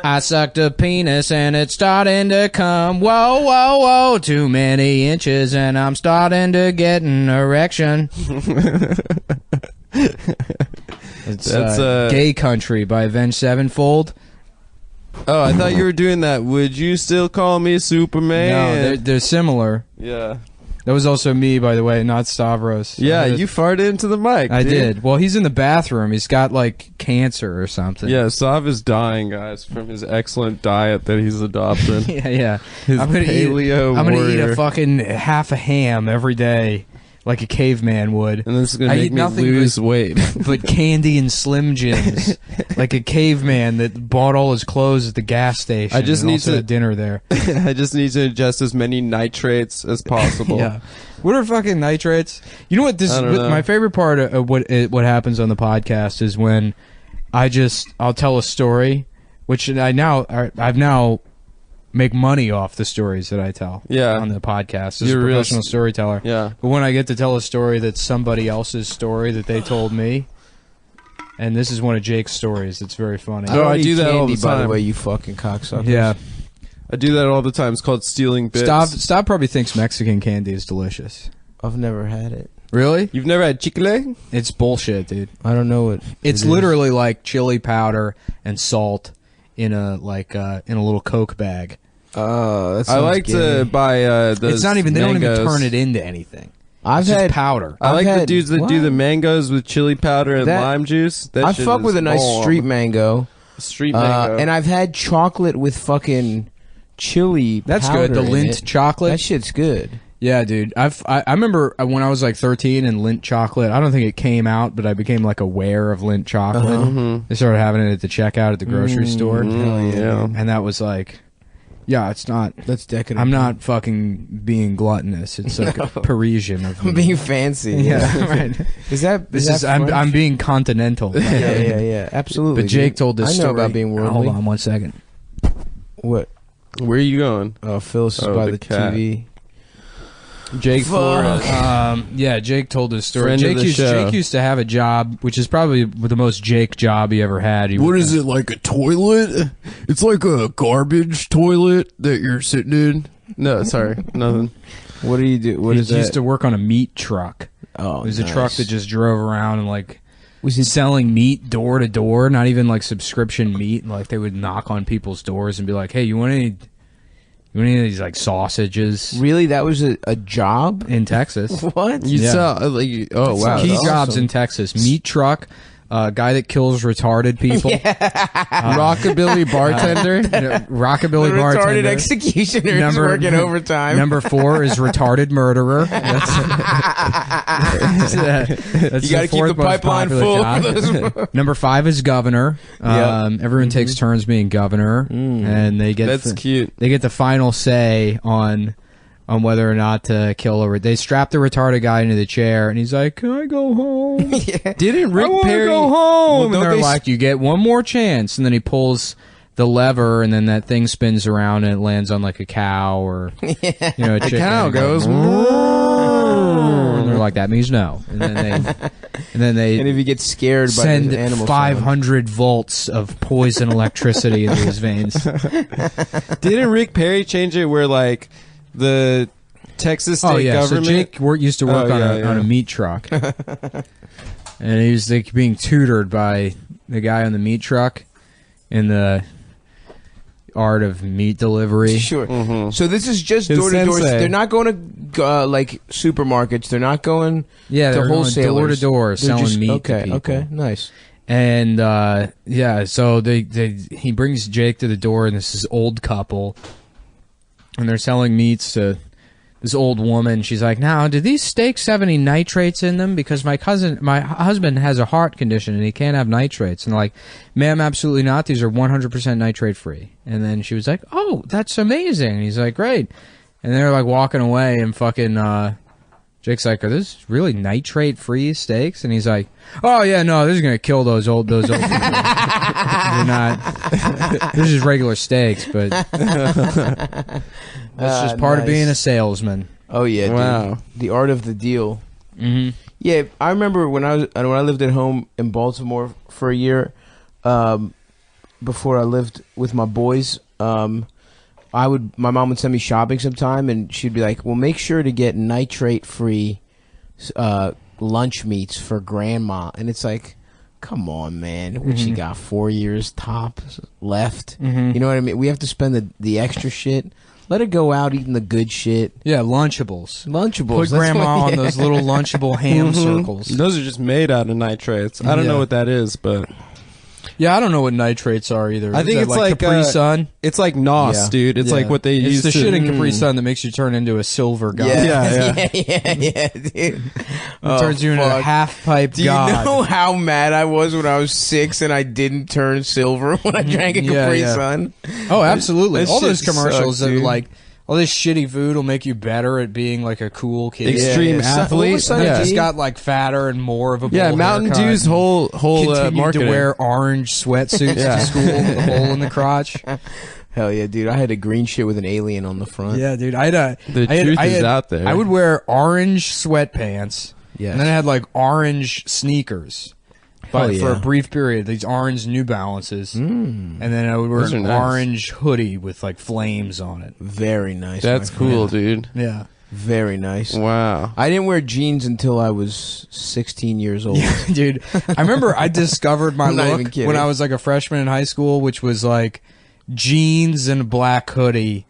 I sucked a penis and it's starting to come. Whoa, whoa, whoa. Too many inches and I'm starting to get an erection. That's Gay Country by Avenged Sevenfold. Oh, I thought you were doing that. Would you still call me Superman? No, they're similar. Yeah. That was also me, by the way, not Stavros. Yeah, you farted into the mic. I dude. did. Well, he's in the bathroom. He's got, like, cancer or something. Yeah, Sav is dying, guys, from his excellent diet that he's adopted. yeah. His I'm gonna eat a fucking half a ham every day, like a caveman would. And this is gonna make me lose weight. But candy and Slim Jims, like a caveman that bought all his clothes at the gas station. I just need to have dinner there. I just need to ingest as many nitrates as possible. Yeah. What are fucking nitrates? You know what? My favorite part of what happens on the podcast is when I'll tell a story, which I've now make money off the stories that I tell on the podcast as a professional storyteller. Yeah. But when I get to tell a story that's somebody else's story that they told me, and this is one of Jake's stories, it's very funny. I do that all the time. By the way, you fucking cocksuckers. Yeah. I do that all the time. It's called stealing bits. Stav probably thinks Mexican candy is delicious. I've never had it. Really? You've never had chicle? It's bullshit, dude. I don't know what it's literally like chili powder and salt in a little Coke bag. That I like to buy those. It's not even. They mangoes. don't even turn it into anything. I've had powder. I like the dudes that do the mangoes with chili powder and lime juice. I fuck with a nice street mango. Street mango. And I've had chocolate with fucking chili. That's good. The Lindt chocolate. That shit's good. Yeah, dude. I remember when I was like 13 and Lindt chocolate. I don't think it came out, but I became like aware of Lindt chocolate. They started having it at the checkout at the grocery store. Hell yeah. And that was like. Yeah, it's not. That's decadent. I'm not fucking being gluttonous. It's like Parisian of me. I'm being fancy. Yeah, right. I'm being continental. Yeah. Absolutely. But Jake told this story. I know about being worldly. Hold on 1 second. What? Where are you going? Oh, Phyllis is by the TV. Jake Flores. Yeah, Jake told this story. Jake used to have a job, which is probably the most Jake job he ever had. What is it, like a toilet? It's like a garbage toilet that you're sitting in? No, sorry, nothing. What do you do? What is that? He used to work on a meat truck. Oh, it was a truck that just drove around and like was he selling meat door to door, not even like subscription meat. And like they would knock on people's doors and be like, "Hey, you want any of these like sausages?" Really, that was a job in Texas. What? You sell like wow, key jobs in Texas: meat truck. Guy that kills retarded people. Rockabilly bartender. Rockabilly bartender. Retarded executioners working overtime. Number 4 is retarded murderer. That's you got to keep the pipeline full. Number 5 is governor. Everyone takes turns being governor, and they get that's cute. They get the final say on whether or not to kill a. They strap the retarded guy into the chair, and he's like, "Can I go home?" Didn't Rick Perry go home? And they're like, "You get one more chance." And then he pulls the lever, and then that thing spins around, and it lands on like a cow or a chicken. The cow goes. And they're like, "That means no." And then they and if he gets scared by send the animal 500 volts of poison electricity into his veins. Didn't Rick Perry change it where like the Texas state government? So Jake used to work on a meat truck, and he was like being tutored by the guy on the meat truck in the art of meat delivery. Sure. So this is just door to door. They're not going to like supermarkets. They're not going to wholesalers. Door to door selling meat to people. Okay, nice. And so he brings Jake to the door, and this is old couple. And they're selling meats to this old woman. She's like, "Now, do these steaks have any nitrates in them? Because my husband has a heart condition and he can't have nitrates." And they're like, "Ma'am, absolutely not. These are 100% nitrate free." And then she was like, "Oh, that's amazing." And he's like, "Great." And they're like walking away, and fucking Jake's like, "Are this really nitrate free steaks?" And he's like, "Oh yeah, no, this is gonna kill those old people. They're not. This is regular steaks, but that's just part of being a salesman." Oh yeah, wow. Dude. The art of the deal. Mm-hmm. Yeah, I remember when I lived at home in Baltimore for a year. before I lived with my boys, my mom would send me shopping sometime, and she'd be like, "Well, make sure to get nitrate-free lunch meats for grandma." And it's like, come on, man. What she got, 4 years tops left? You know what I mean? We have to spend the extra shit. Let her go out eating the good shit. Yeah, Lunchables. Lunchables. Put grandma on those little Lunchable ham circles. Those are just made out of nitrates. I don't know what that is, but... Yeah, I don't know what nitrates are either. I think it's like Capri Sun. It's like NOS, dude. It's like what they use. It's the shit in Capri Sun that makes you turn into a silver god. Yeah, dude. It turns you into a half-pipe god. Do you know how mad I was when I was 6 and I didn't turn silver when I drank a Capri Sun? Oh, absolutely. All those commercials sucks, that are like, all this shitty food will make you better at being like a cool kid. Extreme athlete. Just got like fatter and more of a bowl Mountain haircut. Dew's whole Continued marketing. to wear orange sweatsuits to school with a hole in the crotch. Hell yeah, dude. I had a green shit with an alien on the front. Yeah, dude. The truth is out there. I would wear orange sweatpants. Yes. And then I had like orange sneakers. But for a brief period, these orange New Balances, and then I would wear an orange hoodie with like flames on it. Very nice. That's cool, dude. Yeah, very nice. Wow. I didn't wear jeans until I was 16 years old. Yeah, dude. I remember I discovered my look when I was like a freshman in high school, which was like jeans and a black hoodie.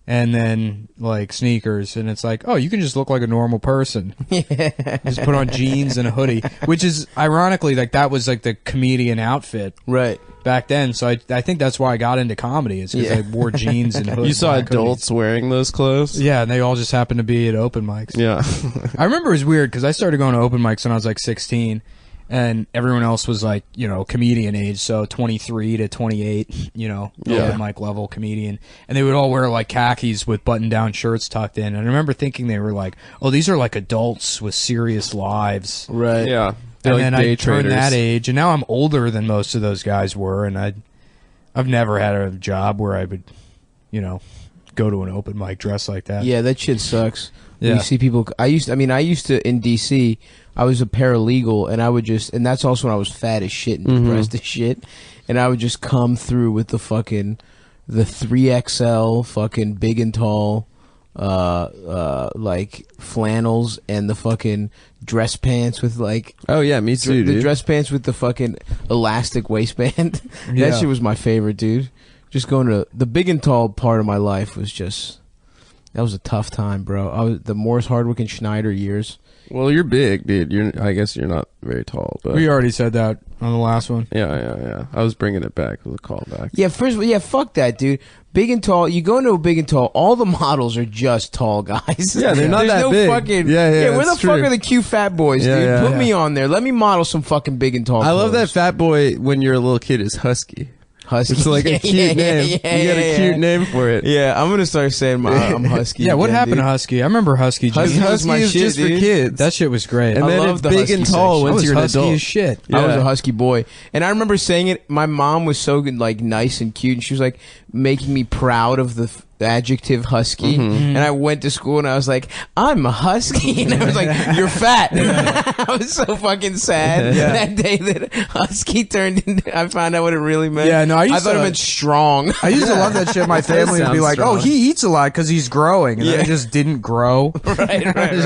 And then, like, sneakers. And it's like, oh, you can just look like a normal person. Just put on jeans and a hoodie. Which is, ironically, like, that was, like, the comedian outfit. Right. Back then. So I think that's why I got into comedy. Is because I wore jeans and hoodies. You saw adults wearing those clothes? Yeah, and they all just happened to be at open mics. Yeah. I remember it was weird, because I started going to open mics when I was, like, 16. And everyone else was like, you know, comedian age, so 23 to 28, you know, open mic level comedian. And they would all wear like khakis with button-down shirts tucked in. And I remember thinking they were like, oh, these are like adults with serious lives. Right. Yeah. And then I turned that age, and now I'm older than most of those guys were, and I've never had a job where I would, you know, go to an open mic dressed like that. Yeah, that shit sucks. Yeah. You see people. I used to in DC. I was a paralegal, and I would just, and that's also when I was fat as shit and depressed as shit, and I would just come through with the 3XL fucking big and tall, like flannels and the fucking dress pants with like. Oh yeah, me too. The dress pants with the fucking elastic waistband. That shit was my favorite, dude. Just going to the big and tall part of my life was just. That was a tough time, bro. I was the Morris Hardwick and Schneider years. Well, you're big, dude. I guess you're not very tall, but We already said that on the last one. Yeah. I was bringing it back with a callback. Yeah, first of all, fuck that, dude. Big and tall. You go into a big and tall. All the models are just tall guys. Yeah, they're not that big. Fucking, yeah. Where the fuck are the cute fat boys, dude? Yeah. Put me on there. Let me model some fucking big and tall. I love that fat boy when you're a little kid is husky. Husky. It's like a cute name. You got a cute name for it. Yeah, I'm gonna start saying I'm husky. Yeah, what again, happened dude. to Husky? I remember Husky. Husky was my is shit, just dude. for kids. That shit was great. And I then love it's the big husky and tall section. I once was you're an husky adult. as shit. I was a husky boy, and I remember saying it. My mom was so good, like nice and cute, and she was like making me proud of the adjective husky. And I went to school and I was like, I'm a husky, and I was like, you're fat. I was so fucking sad that day that husky turned into. I found out what it really meant. Yeah, no, I thought it meant strong. I used to love that shit. My family would be like, strong. "Oh, he eats a lot because he's growing," and I just didn't grow. right. I was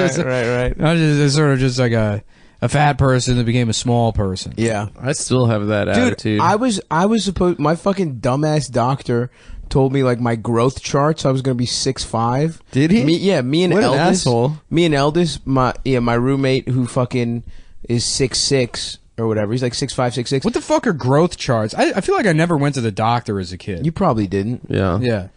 just sort of just like a fat person that became a small person. Yeah. I still have that attitude. I was supposed. My fucking dumbass doctor told me like my growth charts. I was gonna be 6'5". Did he? Me and What an Eldis. asshole. Me and Eldis, my roommate who fucking is 6'6" or whatever. He's like 6'5", 6'6". What the fuck are growth charts? I feel like I never went to the doctor as a kid. You probably didn't. Yeah. Yeah.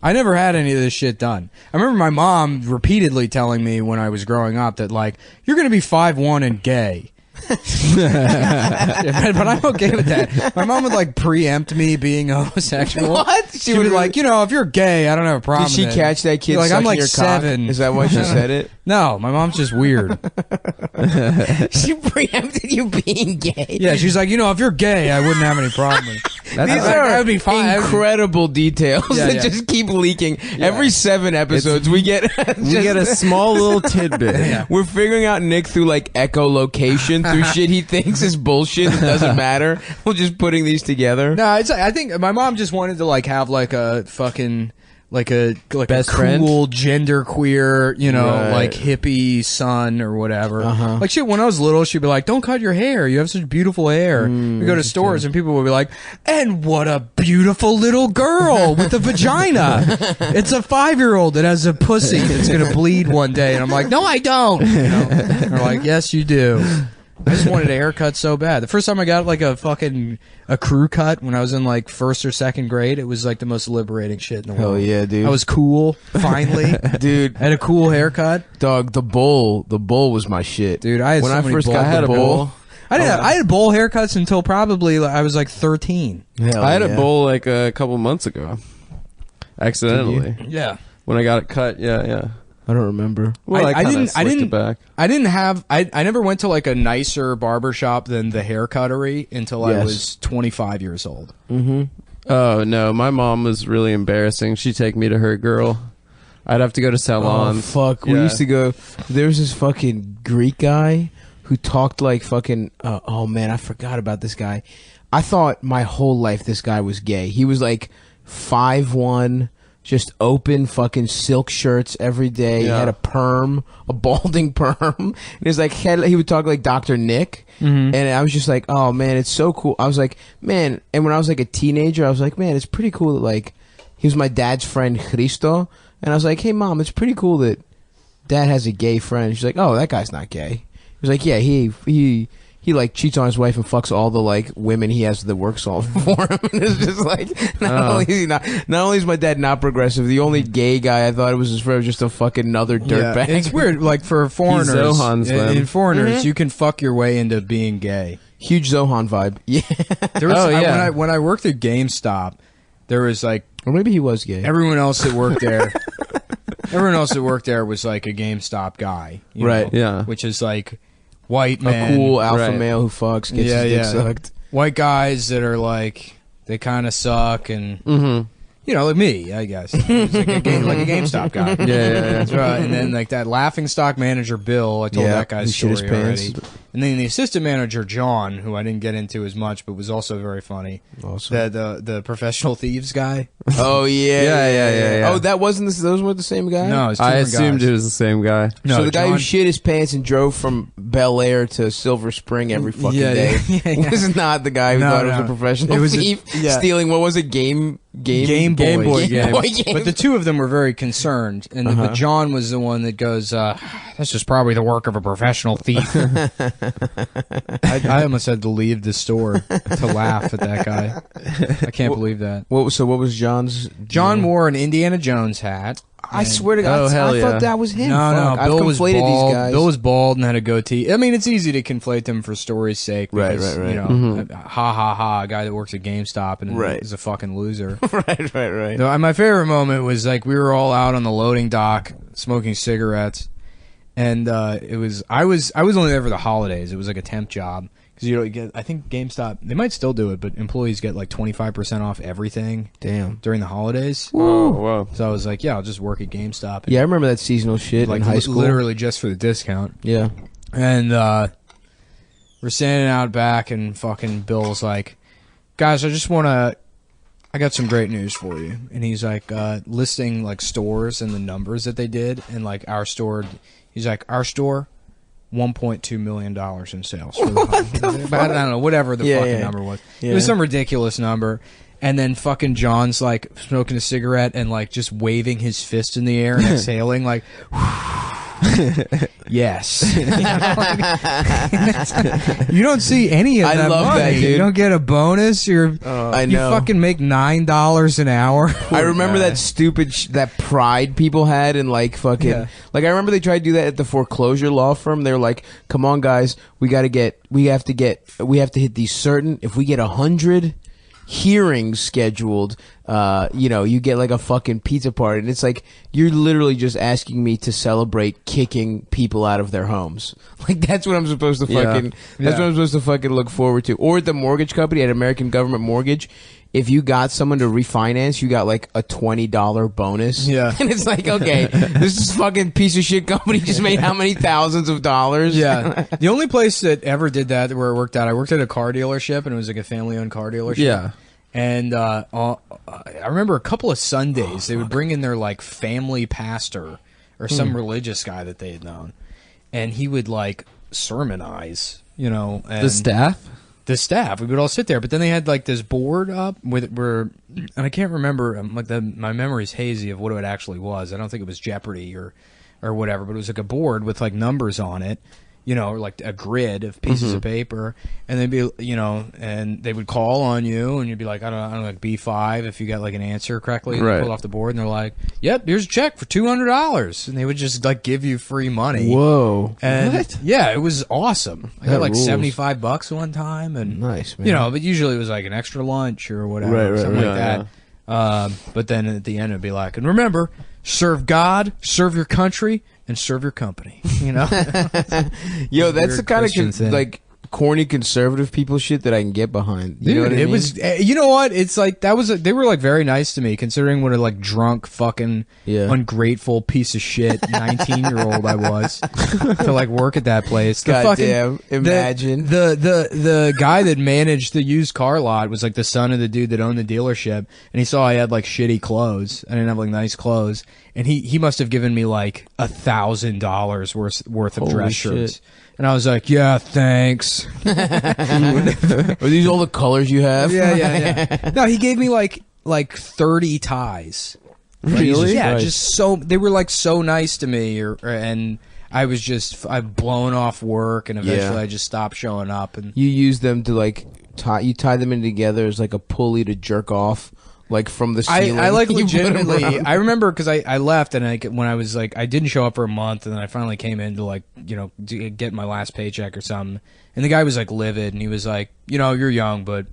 I never had any of this shit done. I remember my mom repeatedly telling me when I was growing up that, like, you're going to be 5'1" and gay. But I'm okay with that. My mom would, like, preempt me being homosexual. What? She would be like, you know, if you're gay, I don't have a problem. Did she with it. catch that kid? Like, I'm sucking like your 7. Cock? Is that why she said it? No, my mom's just weird. She preempted you being gay. Yeah, she's like, you know, if you're gay, I wouldn't have any problem with it. These are would be fine. incredible details Yeah, that yeah. just keep leaking. Every 7 episodes, we get a small little tidbit. We're figuring out Nick through like echolocation, through shit he thinks is bullshit that doesn't matter. We're just putting these together. No, it's. I think my mom just wanted to like have like a fucking like a Best a friend? cool genderqueer, you know, Right. like hippie son or whatever. Like shit. When I was little, she'd be like, "Don't cut your hair. You have such beautiful hair." We go to stores and people would be like, "And what a beautiful little girl with a vagina. It's a 5-year-old that has a pussy that's gonna bleed one day." And I'm like, "No, I don't." You know? They're like, "Yes, you do." I just wanted a haircut so bad. The first time I got like a crew cut when I was in like 1st or 2nd grade, it was like the most liberating shit in the world. Hell yeah, dude. I was cool, finally. Dude, I had a cool haircut. dog, the bowl was my shit. Dude, I had when so I many first bowl- got I had the a bowl. I had bowl haircuts until probably I was like 13. Hell I had yeah. a bowl like a couple months ago, accidentally. Yeah. When I got it cut, yeah. I don't remember. Well, I kinda didn't- I slicked didn't- it back. I never went to like a nicer barber shop than the hair cuttery until I Yes. was 25 years old. Oh no, my mom was really embarrassing. She'd take me to her girl. I'd have to go to Oh salons. fuck! We Yeah. used to go. There was this fucking Greek guy who talked like fucking. Oh man, I forgot about this guy. I thought my whole life this guy was gay. He was like 5'1", just open fucking silk shirts every day. He Yeah. had a perm, a balding perm. And he was like, he would talk like Dr. Nick. And I was just like, oh man, it's so cool. I was like, man. And when I was like a teenager, I was like, man, it's pretty cool that like he was my dad's friend Christo. And I was like, hey mom, it's pretty cool that dad has a gay friend. She's like, oh, that guy's not gay. He was like, yeah, he like cheats on his wife and fucks all the like women he has that works all for him. And it's just like not only is my dad not progressive, the only gay guy I thought it was his friend was just a fucking another dirtbag. It's weird. Like for foreigners, Zohan's them. in foreigners, you can fuck your way into being gay. Huge Zohan vibe. Yeah. There was, Oh, yeah. when I worked at GameStop, there was like Or maybe he was gay. everyone else that worked there. Everyone else that worked there was like a GameStop guy, you Right. know, Yeah. which is like white man, A cool alpha Right. male who fucks, gets Yeah, his dick yeah. sucked. white guys that are like they kind of suck and you know, like me, I guess. It's like a GameStop guy. Yeah. That's right. And then like that laughing stock manager Bill, I told Yeah, that guy's who shit story his pants. already. And then the assistant manager John, who I didn't get into as much, but was also very funny. Awesome. The professional thieves guy. Oh yeah. Yeah. Oh, that wasn't those weren't the same guy? No, it's two I different assumed guys. it was the same guy. No, So the guy who John- shit his pants and drove from Bel Air to Silver Spring every fucking Yeah, day yeah. was not the guy who No, thought it was no. a professional It was a- thief yeah. stealing what was it Game Game Boy. Game Boy game. But the two of them were very concerned, and but John was the one that goes, "This is probably the work of a professional thief." I almost had to leave the store to laugh at that guy. I can't believe that. What was John's? John wore an Indiana Jones hat. I swear to God, Oh, hell I thought yeah. that was him. No, Fuck, I've Bill was conflated bald. these guys. Bill was bald and had a goatee. I mean, it's easy to conflate them for story's sake. Right, Because, right. You know, ha ha ha, a guy that works at GameStop and Right. is a fucking loser. right. No, my favorite moment was like we were all out on the loading dock smoking cigarettes, and I was only there for the holidays. It was like a temp job because you know get. I think GameStop they might still do it, but employees get like 25% off everything Damn. during the holidays. Oh, whoa. So I was like, yeah, I'll just work at GameStop. Yeah, I remember that seasonal shit like in high school. literally just for the discount. Yeah. And we're standing out back, and fucking Bill's like, guys, I got some great news for you. And he's like listing like stores and the numbers that they did, and like our store, he's like, our store, $1.2 million in sales for the holiday. But I don't know, whatever the fucking number was. It was some ridiculous number. And then fucking John's like smoking a cigarette and like just waving his fist in the air and exhaling like yes. You don't see any of I that love money. that, dude. You don't get a bonus. I You know. fucking make $9 an hour. I remember that stupid that pride people had in like fucking like I remember they tried to do that at the foreclosure law firm. They were like, "Come on, guys, we have to hit these certain. If we get 100 hearings scheduled, you get like a fucking pizza party." And it's like you're literally just asking me to celebrate kicking people out of their homes. Like that's what I'm supposed to fucking. That's what I'm supposed to fucking look forward to. Or at the mortgage company at American Government Mortgage. if you got someone to refinance, you got like a $20 bonus. Yeah. And it's like, okay, this fucking piece of shit company just made how many thousands of dollars? Yeah. The only place that ever did that where it worked out, I worked at a car dealership, and it was like a family-owned car dealership. Yeah. And I remember a couple of Sundays, they would bring in their like family pastor or some religious guy that they had known, and he would like sermonize, you know. And The staff? The staff, we would all sit there, but then they had like this board up and I can't remember, my memory's hazy of what it actually was. I don't think it was Jeopardy or whatever, but it was like a board with like numbers on it, you know, or like a grid of pieces of paper, and they'd be, you know, and they would call on you, and you'd be like, I don't know, like B5 if you got like an answer correctly, and Right. pulled off the board, and they're like, yep, here's a check for $200, and they would just like give you free money. Whoa. And yeah, it was awesome. I got That like rules. $75 one time, and Nice, man. you know, but usually it was like an extra lunch or whatever, Right, something like yeah, that. But then at the end it'd be like, and remember, serve God, serve your country, and serve your company. You know, Yo, that's Weird the kind Christian of thing. like corny conservative people shit that I can get behind. You know what I it mean? was. You know what? It's like that was. They were like very nice to me, considering what a like drunk, fucking, Yeah. ungrateful piece of shit 19-year-old I was to like work at that place. The Goddamn, imagine. the guy that managed the used car lot was like the son of the dude that owned the dealership, and he saw I had like shitty clothes. I didn't have like nice clothes, and he must have given me like $1,000 worth of Holy dress shit. shirts. And I was like, yeah, thanks. Are these all the colors you have? Yeah. No, he gave me like 30 ties. Really? Yeah, Christ. just so they were like so nice to me, and I was just I've blown off work, and eventually Yeah. I just stopped showing up. And You use them to like tie them in together as like a pulley to jerk off, like from the ceiling. I like You put 'em legitimately. around. I remember because I left, and when I was like I didn't show up for a month, and then I finally came in to like to get my last paycheck or something, and the guy was like livid, and he was like, you're young, but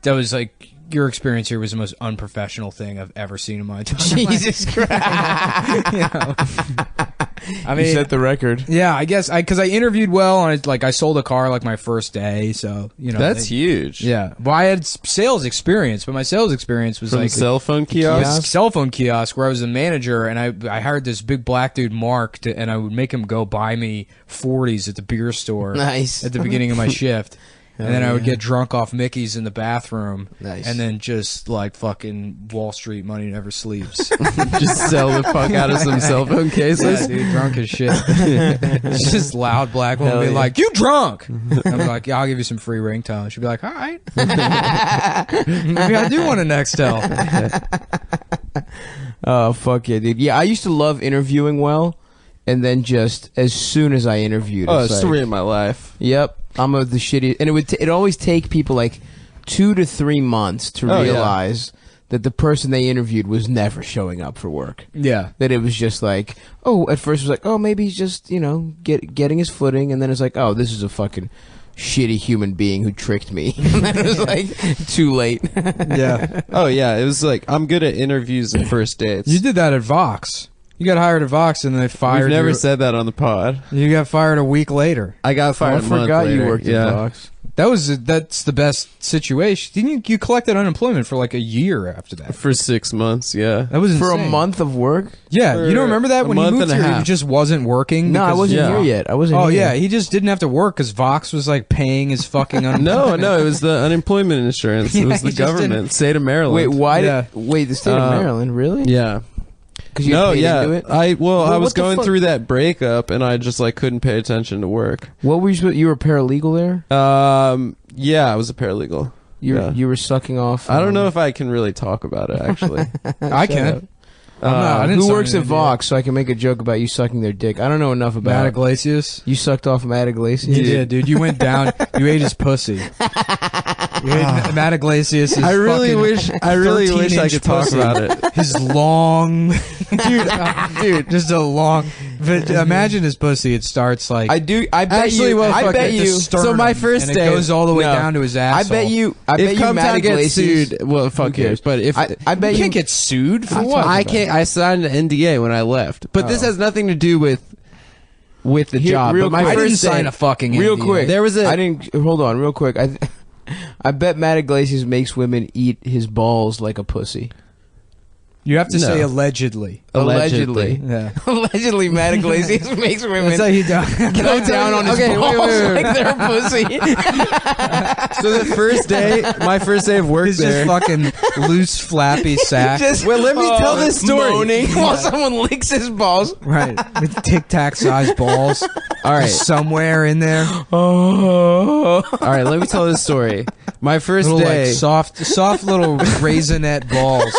that was like. Your experience here was the most unprofessional thing I've ever seen in my entire life. Jesus Christ! I mean, You set the record. yeah, I guess because I interviewed well, and I sold a car like my first day, so That's huge. Yeah, well, I had sales experience, but my sales experience was From like cell phone a kiosks? cell phone kiosk where I was a manager, and I hired this big black dude Mark, and I would make him go buy me 40s at the beer store Nice. at the beginning of my shift. And then I would yeah. get drunk off Mickey's in the bathroom. Nice. And then just like fucking Wall Street money never sleeps. Just sell the fuck out of some cell phone Yeah, cases? dude, drunk as shit. It's just loud black woman Hell be yeah. like, "You drunk?" And I'm like, "Yeah, I'll give you some free ringtone." She'd be like, "All right, maybe I do want a Nextel." Oh fuck yeah, dude. Yeah, I used to love interviewing well, and then just as soon as I interviewed, Oh, it's like, story of my life. Yep, I'm the shitty, and it always take people like 2 to 3 months to Oh, yeah. realize that the person they interviewed was never showing up for work. Yeah, That it was just like, oh, at first it was like, oh, maybe he's just getting his footing, and then it's like, oh, this is a fucking shitty human being who tricked me. And then it was like too late. yeah. Oh, yeah. It was like, I'm good at interviews and first dates. You did that at Vox. You got hired at Vox, and they fired We've never you. said that on the pod. You got fired a week later. I got Oh, fired I a month forgot you later. worked yeah. at Vox. That's the best situation. Didn't you collected unemployment for like a year after that? For 6 months, yeah. That was For a insane. month of work? Yeah, For you don't remember that a when he month moved and a here? He half. just wasn't working. No, I because- wasn't Yeah. here yet. I wasn't Oh here. yeah, he just didn't have to work because Vox was like paying his fucking No, unemployment. no, it was the unemployment insurance. It Yeah, was he the just didn't- government, state of Maryland. Wait, why Yeah. the state of Maryland, really? Yeah. Because you No, paid yeah. into it? I Well, was what the going fuck? through that breakup, and I just like couldn't pay attention to work. What were you were a paralegal there? Yeah, I was a paralegal. Yeah. You were sucking off. I don't know if I can really talk about it, actually. I can. I didn't Who sign works an at NDA. Vox so I can make a joke about you sucking their dick? I don't know enough about Matt it. Iglesias. You sucked off Matt Iglesias? You did, dude. You went down. You ate his pussy. You ate Matt Iglesias. I really wish I could talk about it. His long, dude, just a long. But imagine his pussy. It starts like I do. I bet Actually, you. well, I fuck bet it. you. So my first and day it goes all the way no. down to his I asshole. bet you. I bet If you. Matt Cumtown gets Iglesias. sued, well, fuck cares? cares. But if I bet You you can't get sued for what? I can't. I signed an NDA when I left, but this Oh. has nothing to do with the Here, job. real But my quick. I didn't first sign day, a fucking real NDA. quick. There was a- I didn't. Hold on, real quick. I bet Matt Iglesias makes women eat his balls like a pussy. You have to No. say allegedly. Allegedly. Yeah. Allegedly, Matt Iglesias makes women That's how you do. go down on his balls like they're a pussy. So the first day, my first day of work It's there. just fucking loose, flappy sack. Well, let me tell this story. Moaning while someone licks his balls. Right. With Tic Tac sized balls. All right. Somewhere in there. Oh. All right, let me tell this story. My first Little, day. like, soft little raisinette balls.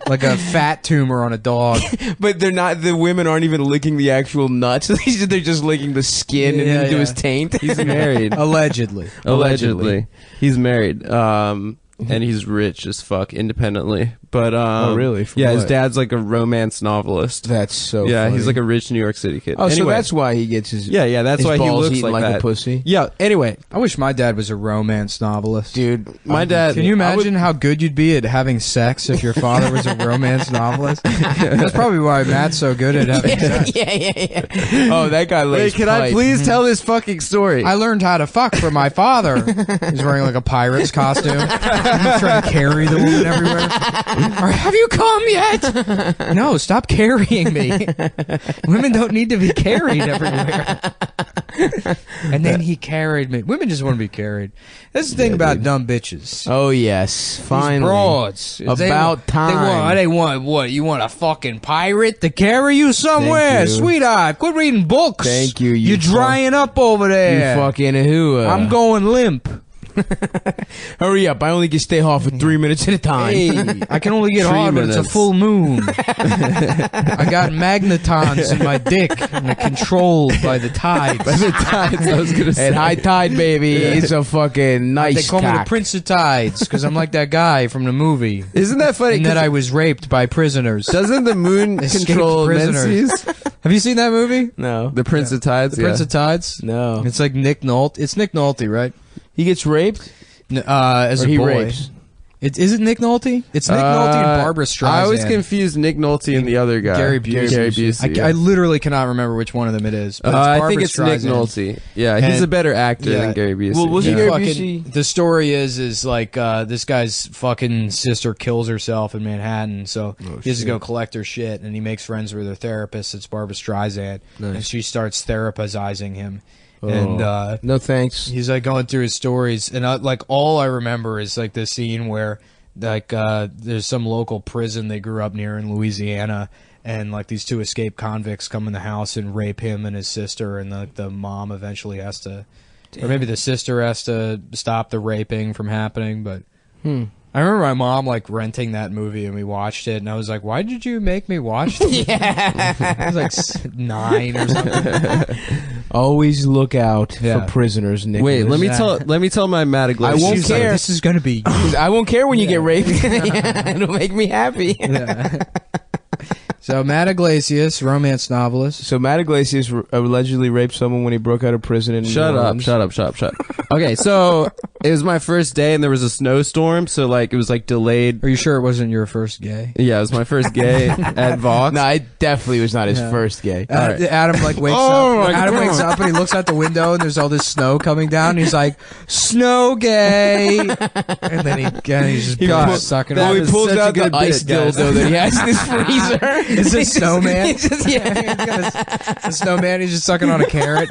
Like a fat tumor on a dog. But they're not. The women aren't even licking the actual nuts. They're just licking the skin and Yeah, into yeah. his taint. He's married. Allegedly. Allegedly. He's married. And he's rich as fuck independently. But Oh, really? From yeah, his what? dad's like a romance novelist. That's so. Yeah, funny. he's like a rich New York City kid. Oh, so Anyway. that's why he gets his. Yeah, that's his why he balls looks eaten like like that. a pussy. Yeah, anyway, I wish my dad was a romance novelist. Dude, my dad. Can you imagine how good you'd be at having sex if your father was a romance novelist? That's probably why Matt's so good at having sex. yeah. Oh, that guy lays Wait, can I pipe. please tell this fucking story? I learned how to fuck from my father. He's wearing like a pirate's costume. He's trying to carry the woman everywhere. Have you come yet? No, stop carrying me. Women don't need to be carried everywhere. And then he carried me. Women just want to be carried. That's the thing about dumb bitches. Oh yes, These finally. broads. About time. They want what? You want a fucking pirate to carry you somewhere? Thank you. Sweetheart, quit reading books. Thank you, You're drying up over You there. fucking who? I'm going limp. Hurry up! I only can stay hard for 3 minutes at a time. Hey, I can only get 3 hard when it's a minutes. full moon. I got magnetons in my dick, and they're controlled by the tides. the tides, I was gonna say. At high tide, baby, it's a fucking nice They call me the cock. Prince of Tides because I'm like that guy from the movie. Isn't that funny? And that I was raped by prisoners. Doesn't the moon Escaped control prisoners. menses? Have you seen that movie? No, The Prince of Tides. The Prince of Tides? no. It's like Nick Nolte. It's Nick Nolte, right? He gets raped, As or a he boy. rapes. Is it Nick Nolte? It's Nick Nolte and Barbara Streisand. I always confuse Nick Nolte and the other guy, Gary Busey. Gary Busey. I literally cannot remember which one of them it is. But it's I Barbara think it's Nick Streisand. Nolte. Yeah, he's And- a better actor yeah. than Gary Busey. Well, was he yeah. Gary Fucking- Busey? The story is like this guy's fucking sister kills herself in Manhattan, so he has to go collect her shit, and he makes friends with her therapist. It's Barbara Streisand, and she starts therapizing him. And No thanks. he's like going through his stories, and like all I remember is like the scene where like there's some local prison they grew up near in Louisiana, and like these two escaped convicts come in the house and rape him and his sister, and the mom eventually has to, or maybe the sister has to stop the raping from happening. But I remember my mom like renting that movie, and we watched it, and I was like, "Why did you make me watch this?" I was like 9 or something. Always look out Yeah. for prisoners, Nicholas. Wait, let me Yeah. tell my Matt I won't She's like, care. this is gonna be. I won't care when you get raped. It'll make me happy. So Matt Iglesias, romance novelist. So Matt Iglesias allegedly raped someone when he broke out of prison in Shut New up, Orleans. shut up. Okay, so it was my first day and there was a snowstorm, so like it was like delayed. Are you sure it wasn't your first gay? Yeah, it was my first gay at Vox. No, it definitely was not his Yeah. first gay. Adam like wakes Oh up. my Adam God. wakes up and he looks out the window and there's all this snow coming down. And he's like, "Snow gay," and then he's just God, sucking. that on He was pulls such a out the good ice bit, guys. dildo that he has in his freezer. It's a snowman. It's just, yeah. The snowman. He's just sucking on a carrot.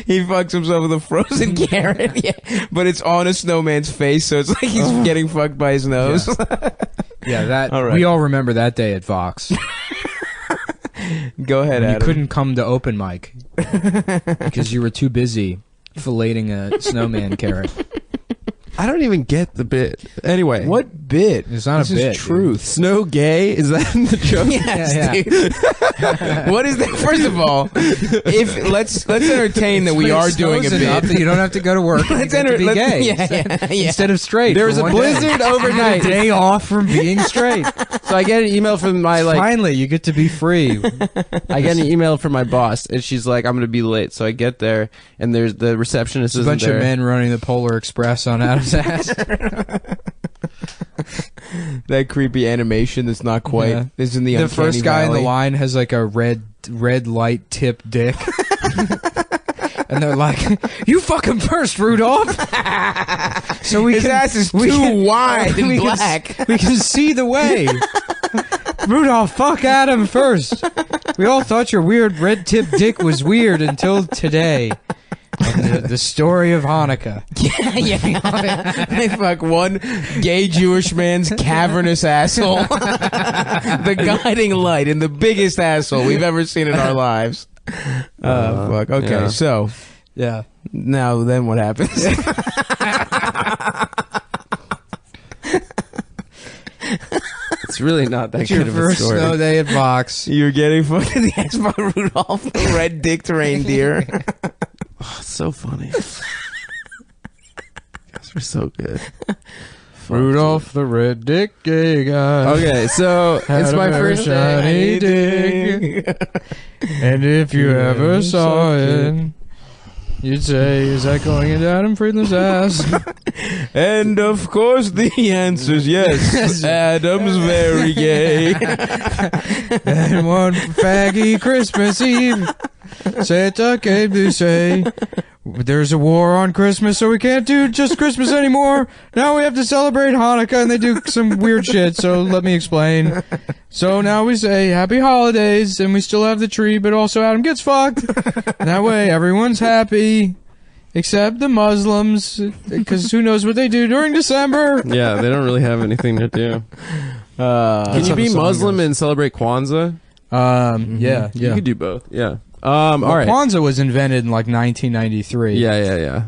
He fucks himself with a frozen carrot, yeah. But it's on a snowman's face, so it's like he's getting fucked by his nose. Yeah, that All right. we all remember that day at Vox. Go ahead, And you Adam. couldn't come to open mic because you were too busy filleting a snowman carrot. I don't even get the bit. Anyway, What bit? It's not this a bit. is truth. Snow gay? Is that in the joke? Yes, Yeah, dude. What is that? First of all, if let's entertain that we are doing a Close enough bit. that you don't have to go to work. You Let's get to be let's- gay yeah. instead of straight. There for was a one day. blizzard overnight. A day off from being straight. So I get an email from my Finally, you get to be free. I get an email from my boss, and she's like, "I'm gonna be late." So I get there, and there's the receptionist. There's a isn't bunch there. of men running the Polar Express on Adam's ass. That creepy animation that's not quite. Yeah. Is in the The first uncanny guy in valley. the line has like a red light tip dick. And they're like, "You fucking first, Rudolph." So His ass is too wide and black. We can see the way. Rudolph, fuck Adam first. We all thought your weird red-tipped dick was weird until today. And the story of Hanukkah. Yeah. They fuck one gay Jewish man's cavernous asshole. The guiding light and the biggest asshole we've ever seen in our lives. Fuck. Okay, yeah. so Yeah. now then what happens? It's really not that It's good your of a first story. snow day at Vox. You're getting fucked in the ass by Rudolph, the red-dicked reindeer. It's so funny. You guys were so good. Rudolph the red dick gay guy. Okay, so Had it's a my very first shiny day. dick. And if you ever saw it, you'd say, "Is that going into Adam Friedland's ass?" And of course the answer's yes. Adam's very gay. And one faggy Christmas Eve, Santa came to say, "There's a war on Christmas, so we can't do just Christmas anymore. Now we have to celebrate Hanukkah," and they do some weird shit, so let me explain. So now we say, "Happy Holidays," and we still have the tree, but also Adam gets fucked. That way everyone's happy, except the Muslims, because who knows what they do during December. Yeah, they don't really have anything to do. Can you how be the song Muslim goes. and celebrate Kwanzaa? Yeah. You could do both. Yeah. All right. Kwanzaa was invented in like 1993. Yeah.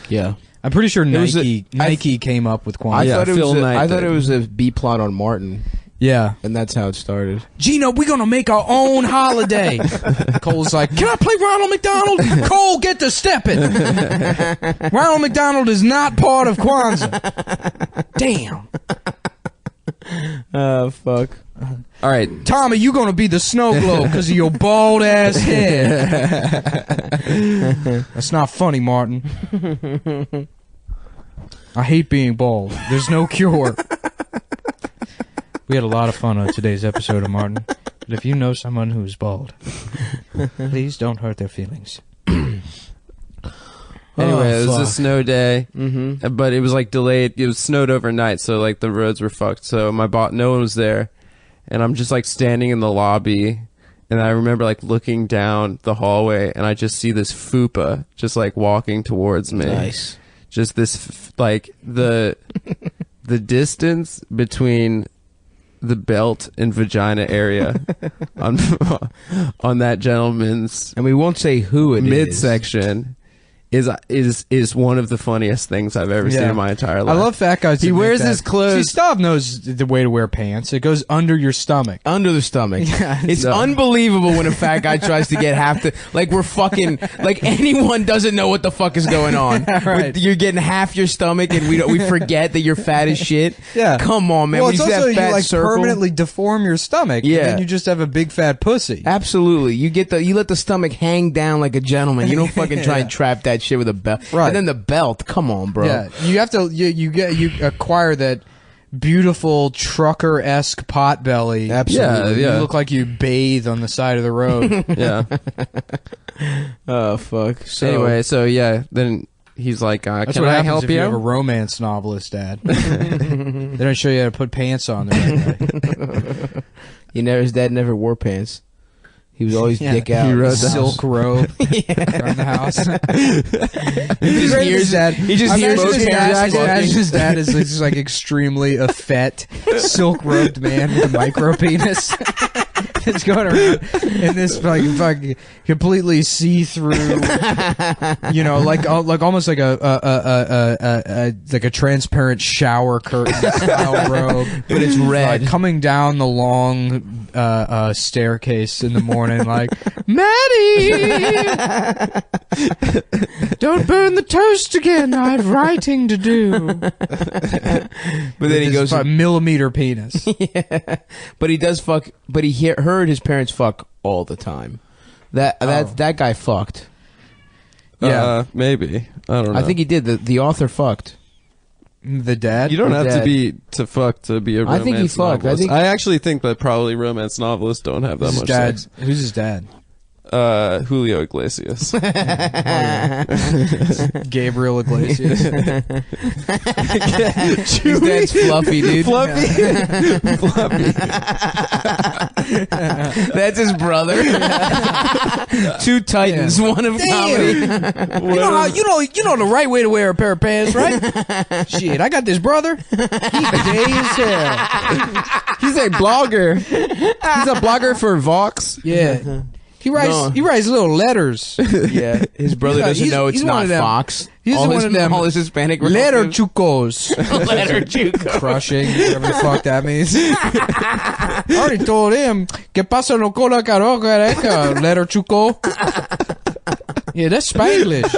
Yeah. I'm pretty sure was Nike came up with I Kwanzaa. Yeah, thought it Phil was Knight I thought did. it was a B plot on Martin, Yeah. and that's how it started. Gino, we're going to make our own holiday. Cole's like, "Can I play Ronald McDonald?" Cole, get to stepping. Ronald McDonald is not part of Kwanzaa. Damn. Fuck. All right. Tommy, you going to be the snow globe because of your bald ass head. That's not funny, Martin. I hate being bald. There's no cure. We had a lot of fun on today's episode of Martin. But if you know someone who's bald, please don't hurt their feelings. Anyway, it was a fuck. snow day, Mm-hmm. but it was like delayed. It was snowed overnight, so like the roads were fucked. So no one was there, and I'm just like standing in the lobby, and I remember like looking down the hallway, and I just see this fupa just like walking towards me. Nice. Just this like the distance between the belt and vagina area on that gentleman's And we won't say who it is. midsection is one of the funniest things I've ever seen in my entire life. I love fat guys. He that make wears that. his clothes- See, Stav knows the way to wear pants. It goes under your stomach. Under the stomach. It's No. unbelievable when a fat guy tries to get half the... Like, we're fucking... Like, anyone doesn't know what the fuck is going on. Right. You're getting half your stomach, and we forget that you're fat as shit. Yeah. Come on, man. Well, When it's you see also that fat you like circle, permanently deform your stomach. Yeah. And then you just have a big fat pussy. Absolutely. You let the stomach hang down like a gentleman. You don't fucking try Yeah. and trap that shit with a belt. Right. And then the belt. Come on, bro. Yeah, you have to. You acquire that beautiful trucker-esque pot belly. Absolutely. Yeah. You look like you bathe on the side of the road. Yeah. Oh, fuck. So, Anyway, so yeah, then he's like, That's "Can what I happens help if you have a you?" romance novelist, Dad. They don't show you how to put pants on the right way. his dad never wore pants. He was always Yeah. dick out. He rode Silk robe around the house. He just hears dad. He just Imagine hears his dad. fucking- Imagine his dad is this like extremely effete, silk robed man with a micro penis. It's going around in this like fucking completely see through, like almost like a transparent shower curtain style robe, But it's red. Like coming down the long staircase in the morning, like, "Maddie, don't burn the toast again. I have writing to do." But then he With goes, his millimeter penis. but he does fuck. But he heard his parents fuck all the time. That guy fucked. Yeah. Maybe. I don't know. I think he did. The author fucked. The dad. you don't the have dad. to be to fuck to be a I romance think he fucked. novelist. I think- I actually think that probably romance novelists don't have that Who's his much dad? sex. Who's his dad? Julio Iglesias. Gabriel Iglesias. His dad's Fluffy, dude. Fluffy. Fluffy. That's his brother. Two titans, one of comedy. You know the right way to wear a pair of pants, right? Shit, I got this brother. He's gay as hell. He's a blogger. He's a blogger for Vox. Yeah. He writes little letters. Yeah, his brother doesn't know it's not Fox. He's all one his, of them. All his Hispanic Letter relatives. chucos. Letter chucos. Crushing, whatever the fuck that means. I already told him. Que pasa no cola caroca, letter chuco. Yeah, that's Spanglish.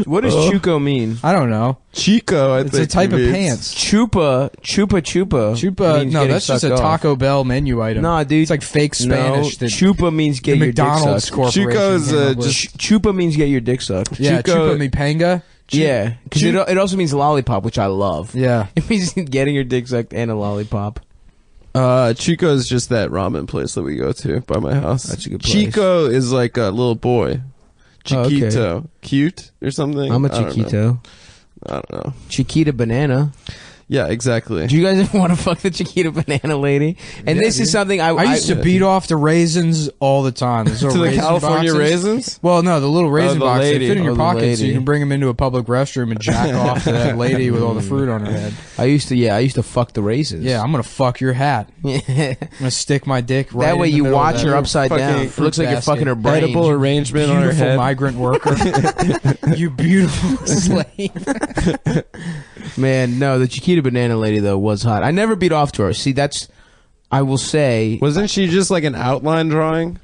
What does chuco mean? I don't know. Chico, It's a type of pants. Chupa. Chupa. means No, getting that's just a sucked off. Taco Bell menu item. Nah, dude. It's like fake Spanish. No, that chupa means the get your McDonald's dick sucked. Corporation. Chico is, came up with. Chupa means get your dick sucked. Yeah, Chico- chupa mi panga. Yeah, because it also means lollipop, which I love. Yeah. It means getting your dick sucked and a lollipop. Chico is just that ramen place that we go to by my house. That's a good place. Chico is like a little boy. Chiquito. Oh, okay. Cute or something? I'm a I don't know. Chiquito. I don't know. Chiquita banana. Yeah, exactly. Do you guys ever want to fuck the Chiquita banana lady? And Yeah, this is dude. something I used to beat off the raisins all the time. Those To little the raisin California boxes. raisins? Well, no, the little raisin the boxes. They lady. fit in your Oh, the pocket, so you lady. can bring them into a public restroom and jack off to that lady with all the fruit on her head. I used to fuck the raisins. Yeah, I'm gonna fuck your hat. I'm gonna stick my dick right That way in the you middle of watch that her upside fucking down. It fruit looks like you're basket. fucking her brain. Edible arrangement on her beautiful head. migrant worker. You beautiful slave. Man, no, the Chiquita banana lady though was hot. I never beat off to her. See, I will say. Wasn't she just like an outline drawing?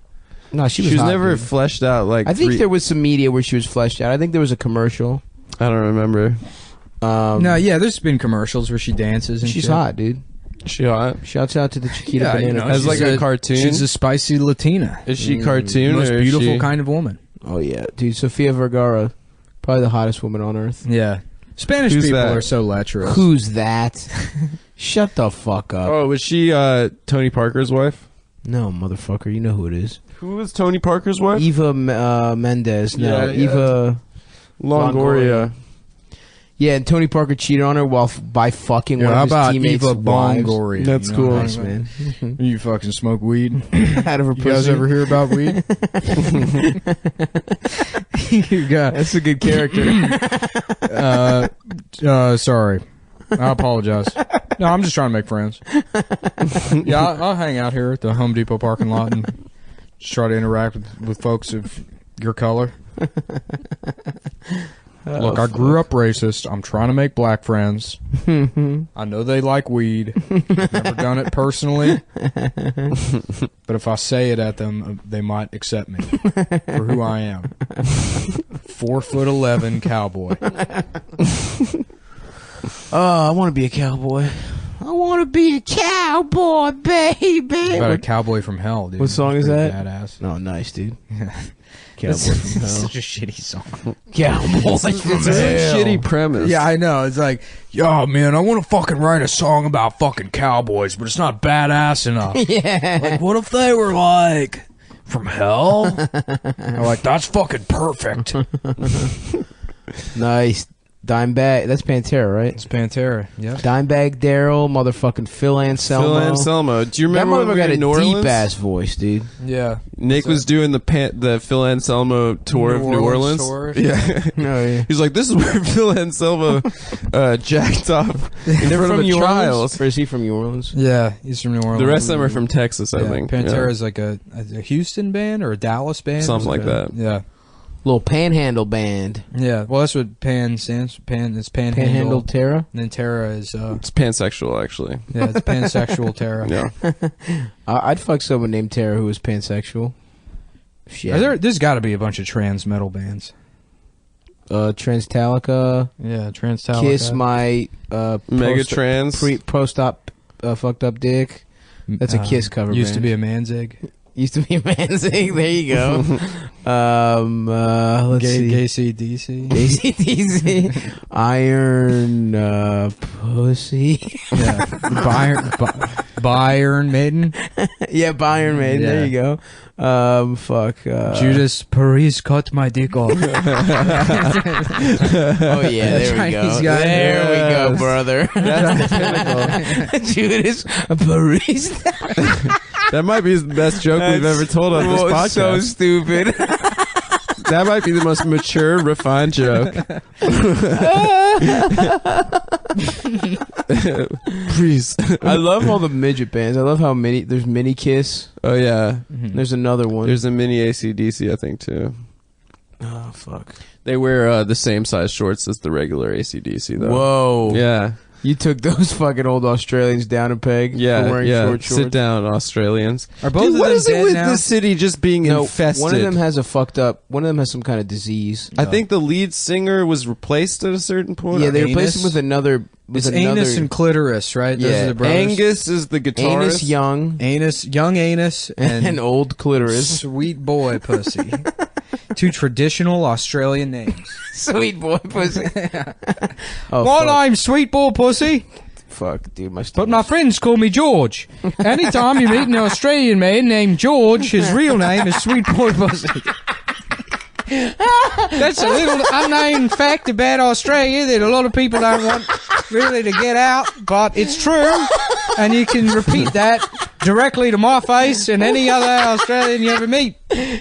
No, she was She was hot, never dude. fleshed out like I think there was some media where she was fleshed out. I think there was a commercial. I don't remember. No, yeah, there's been commercials where she dances and She's shit. hot, dude. Is she hot? Shouts out to the Chiquita Yeah, banana. you know, As she's like a cartoon? She's a spicy Latina. Is she cartoon Most or is beautiful she... kind of woman. Oh yeah, dude. Sofia Vergara, probably the hottest woman on earth. Yeah. Spanish Who's people that? are so lecherous. Who's that? Shut the fuck up. Oh, was she Tony Parker's wife? No, motherfucker. You know who it is. Who was Tony Parker's wife? Eva Mendes. No, Yeah, yeah. Eva. Longoria. Yeah, and Tony Parker cheated on her by fucking one how of his about teammates' Eva wives. Longoria? That's You know cool. what I Nice, mean? man. You fucking smoke weed? Out of her You guys pussy. ever hear about weed? You got That's a good character. sorry. I apologize. No, I'm just trying to make friends. Yeah, I'll hang out here at the Home Depot parking lot and just try to interact with folks of your color. Look, I grew up racist. I'm trying to make black friends. I know they like weed. I've never done it personally. But if I say it at them, they might accept me for who I am. 4'11" cowboy. Oh, I want to be a cowboy. I want to be a cowboy, baby. About a cowboy from hell, dude. What song It's is pretty that? Badass. Oh, nice, dude. Cowboy Cowboy from from hell. Such a shitty song. Cowboy from It's a hell. shitty premise. Yeah, I know. It's like, yo, man, I want to fucking write a song about fucking cowboys, but it's not badass enough. Yeah. Like, what if they were like from hell? I'm like, that's fucking perfect. Nice. Dimebag. That's Pantera, right? It's Pantera. Yep. Dimebag Daryl, motherfucking Phil Anselmo. Phil Anselmo. Do you That remember when motherfucker we were got a in New Orleans? deep ass voice, dude. Yeah. Nick was doing the Phil Anselmo tour of New Orleans. tour. Yeah. Oh yeah. He's like, this is where Phil Anselmo jacked off in They're front of from a New child. Orleans. Or is he from New Orleans? Yeah, he's from New Orleans. The rest of them are from Texas, I Yeah, think. Pantera is like a Houston band or a Dallas band. Something like that. Yeah. Little Panhandle band. Yeah. Well, that's what Pan stands. It's Panhandle. Panhandle Terra. And then Terra is It's pansexual, actually. yeah, it's pansexual Terra. Yeah. I'd fuck someone named Tara who was pansexual. Shit. There's got to be a bunch of trans metal bands. Transtalica. Yeah, trans Metallica. Kiss my Megatrans. post-op fucked up dick. That's a Kiss cover. Used to band. be a Manzig. Used to be a Manzig. There you go. Let's see. Gay DC. ACDC. Iron Pussy. Yeah. Iron Maiden. Yeah, Bayern Maiden. Yeah. There you go. Judas Priest cut my dick off. Oh yeah, there we go. Chinese guy. There we go, brother. That's the pinnacle. Judas Priest. That might be the best joke we've ever told on this podcast. So stupid. That might be the most mature, refined joke. Please. I love all the midget bands. I love how many. There's Mini Kiss. Oh yeah. There's another one. There's a mini AC/DC, I think, too. Oh fuck. They wear the same size shorts as the regular AC/DC, though. Whoa. Yeah. You took those fucking old Australians down a peg for Yeah. wearing Yeah. short shorts. Sit down, Australians. Are both Dude, of what them is it dead with now? the city just being No, infested? one of them has a fucked up. One of them has some kind of disease. I think the lead singer was replaced at a certain point. Yeah, they Anus? replaced him with another. It's anus and clitoris, right? Those Yeah. are the brothers. Angus is the guitarist. Anus Young Anus, young anus, and and old clitoris. sweet boy pussy. Two traditional Australian names. Sweet boy pussy. Oh My fuck. name's Sweet Boy Pussy, Fuck, dude, my but stomach. my friends call me George. Anytime you meet an Australian man named George, his real name is Sweet Boy Pussy. That's a little unnamed fact about Australia that a lot of people don't want really to get out, but it's true. And you can repeat that directly to my face and any other Australian you ever meet.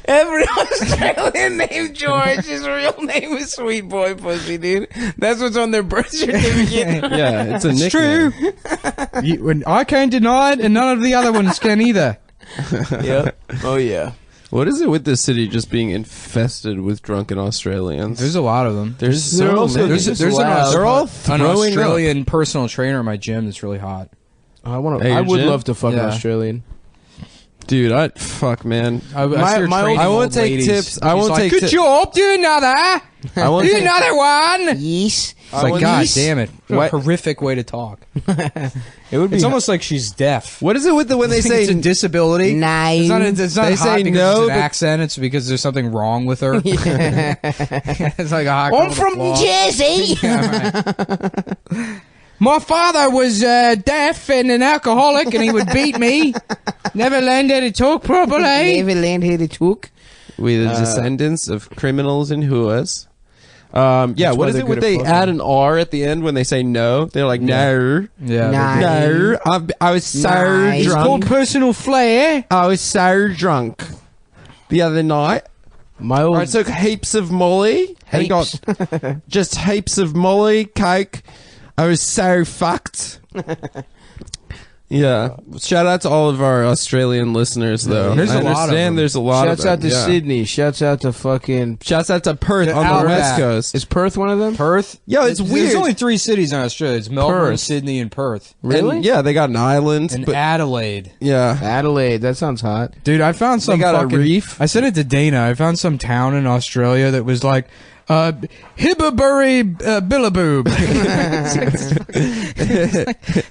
Every Australian named George, his real name is Sweet Boy Pussy, dude. That's what's on their birth certificate. Yeah, it's a It's nickname. true. I can't deny it, and none of the other ones can either. Yep. Oh yeah. What is it with this city just being infested with drunken Australians? There's a lot of them. There's They're so also- many. There's just an, loud. They're all an throwing up. Australian personal trainer in my gym that's really hot. I want Hey, to. I your would gym? love to fuck an Yeah. Australian. Dude, fuck, man. I My- see her my training old- I won't old take ladies. tips. I She's won't like, take good ti- job. Do another. I won't Do take- another one. Yes. It's like, won't- God Yes. damn it. What a What- horrific way to talk. It would be. It's almost like she's deaf. What is it with the when they I think say it's a disability. Nine. It's not, it's not They hot say because no, it's an but- accent. It's because there's something wrong with her. It's like a hot girl I'm with a from claw. Jersey. Yeah, right. My father was deaf and an alcoholic, and he would beat me. Never learned how to talk properly. Never learned how to talk. we the descendants of criminals and whores. Yeah, That's what why is they're it when good they at fucking. add an R at the end when they say no? They're like, no. Yeah, Nah. No. I was so Nice. it's called drunk. personal flair. I was so drunk the other night. My old. I took heaps of Molly. And got just heaps of Molly, coke. I was so fucked. Yeah. Shout out to all of our Australian listeners, though. There's I a lot of understand them. there's a lot Shouts of them. out to yeah. Sydney. Shouts out to fucking. Shouts out to Perth The on the Outback. West Coast. Is Perth one of them? Perth. Yo, it's There's weird. only 3 cities in Australia. It's Melbourne, Perth. Sydney, and Perth. Really? And, yeah, they got an island. And but, Adelaide. yeah. Adelaide. That sounds hot. Dude, I found some They got a fucking reef. I sent it to Dana. I found some town in Australia that was like Hibberbury Billaboob.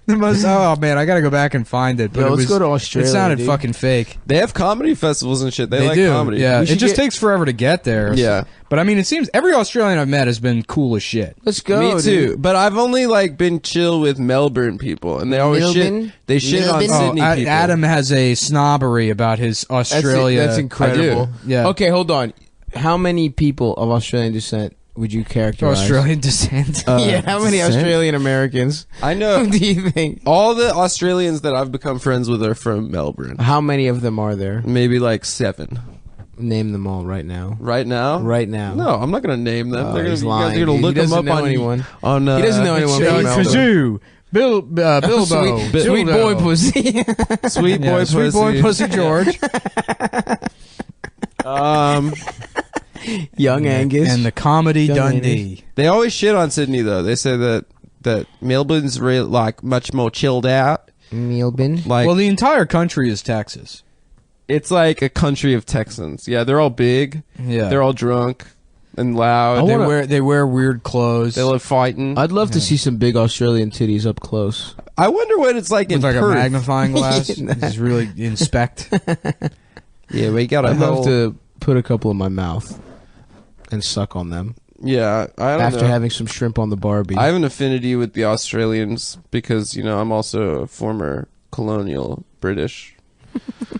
The most. Oh man, I gotta go back and find it. But Yo, it let's was, go to Australia, It sounded dude. fucking fake. They have comedy festivals and shit. They like do. comedy. Yeah, We it should just get- takes forever to get there. Yeah. But I mean, it seems every Australian I've met has been cool as shit. Let's go. Me too. dude. But I've only like been chill with Melbourne people, and they always Melbourne? shit. They shit Melbourne? on Sydney people. Adam has a snobbery about his That's, Australia. that's incredible. I do. Yeah. Okay, hold on. How many people of Australian descent would you characterize? Australian descent. Yeah, how many descent? Australian Americans I know. do you think? All the Australians that I've become friends with are from Melbourne. How many of them are there? Maybe like 7. Name them all right now. Right now? Right now. No, I'm not gonna name them. Oh, They're gonna, he's you guys lying, are gonna dude. look He them doesn't up know on anyone. On He doesn't know anyone Joey from Melbourne. Kazoo. Bilbo. Sweet boy pussy. Sweet Yeah, boy Sweet pussy. Boy Pussy George. Young Angus. And the Comedy Young Dundee. They always shit on Sydney though. They say that Melbourne's like much more chilled out. Melbourne. Like Well, the entire country is Texas. it's like a country of Texans. Yeah, they're all big. Yeah. They're all drunk and loud. They wear weird clothes. They love fighting. I'd love to see some big Australian titties up close. I wonder what it's like in with like Perth. a magnifying glass. Just really inspect. Yeah, we got a I'd whole. love to put a couple in my mouth and suck on them Yeah, I don't after know. having some shrimp on the Barbie. I have an affinity with the Australians because I'm also a former colonial British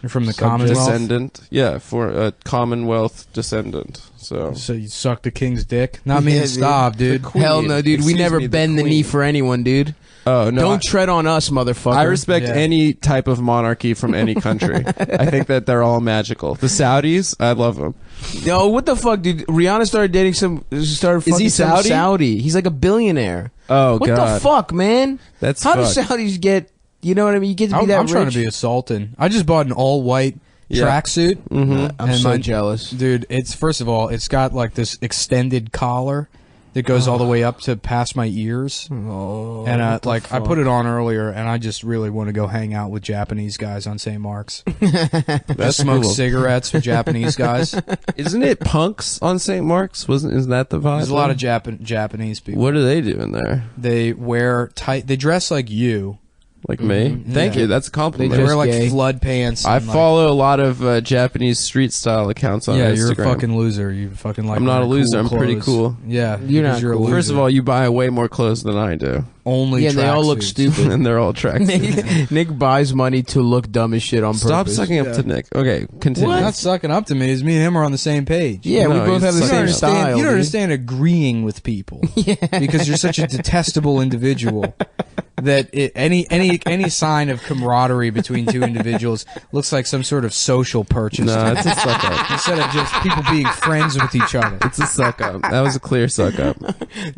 You're from the Commonwealth. descendant. Yeah, for a Commonwealth descendant. So So you suck the king's dick? Not me Yeah, to dude. stop, dude. Queen. Hell no, dude. We Excuse never me, bend the knee queen. for anyone, dude. Oh no, Don't tread on us, motherfucker. I respect Yeah. any type of monarchy from any country. I think that they're all magical. The Saudis, I love them. Yo, what the fuck, dude? Rihanna started dating started fucking he some Saudi? Saudi. He's like a billionaire. Oh What god, the fuck, man? that's How do fucked. Saudis get? You know what I mean? You get to be I'm that trying rich. to be a sultan. I just bought an all-white Yeah. tracksuit. Mm-hmm. I'm And so my- jealous. Dude, it's first of all, it's got like this extended collar that goes all the way up to past my ears. Oh, And what the like I fuck? put it on earlier, and I just really want to go hang out with Japanese guys on St. Mark's. That's Just smoke cool. cigarettes with Japanese guys. Isn't it punks on St. Mark's? Isn't that the vibe? There's a lot of Japanese people. What are they doing there? They wear tight. They dress like you. Like me? Thank Yeah. you. That's a compliment. They Just wear like gay. flood pants. I and, like, follow a lot of Japanese street style accounts on yeah, Instagram. you're a fucking loser. You fucking like. I'm not a wearing loser. cool I'm pretty clothes. cool. Yeah, You're because not a cool. loser. First of all, you buy way more clothes than I do, only Yeah, and they all look tracksuits. stupid. and they're all tracks. Nick buys money to look dumb as shit on Stop purpose. sucking up Yeah. to Nick. Okay, continue. You're not sucking up to me. Is me and him are on the same page. Yeah, No, we both he's have the sucking You don't same understand. style. You don't dude. understand agreeing with people. Because you're such a detestable individual that any sign of camaraderie between two individuals looks like some sort of social purchase. No, it's a suck up. Instead of just people being friends with each other. It's a suck up. That was a clear suck up.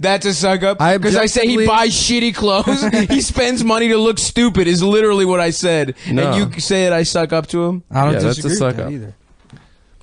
That's a suck up. I Because I say he objectively- buys shitty clothes. He spends money to look stupid. Is literally what I said. No. And you say that I suck up to him. I don't Yeah, that's a disagree with suck that up. either.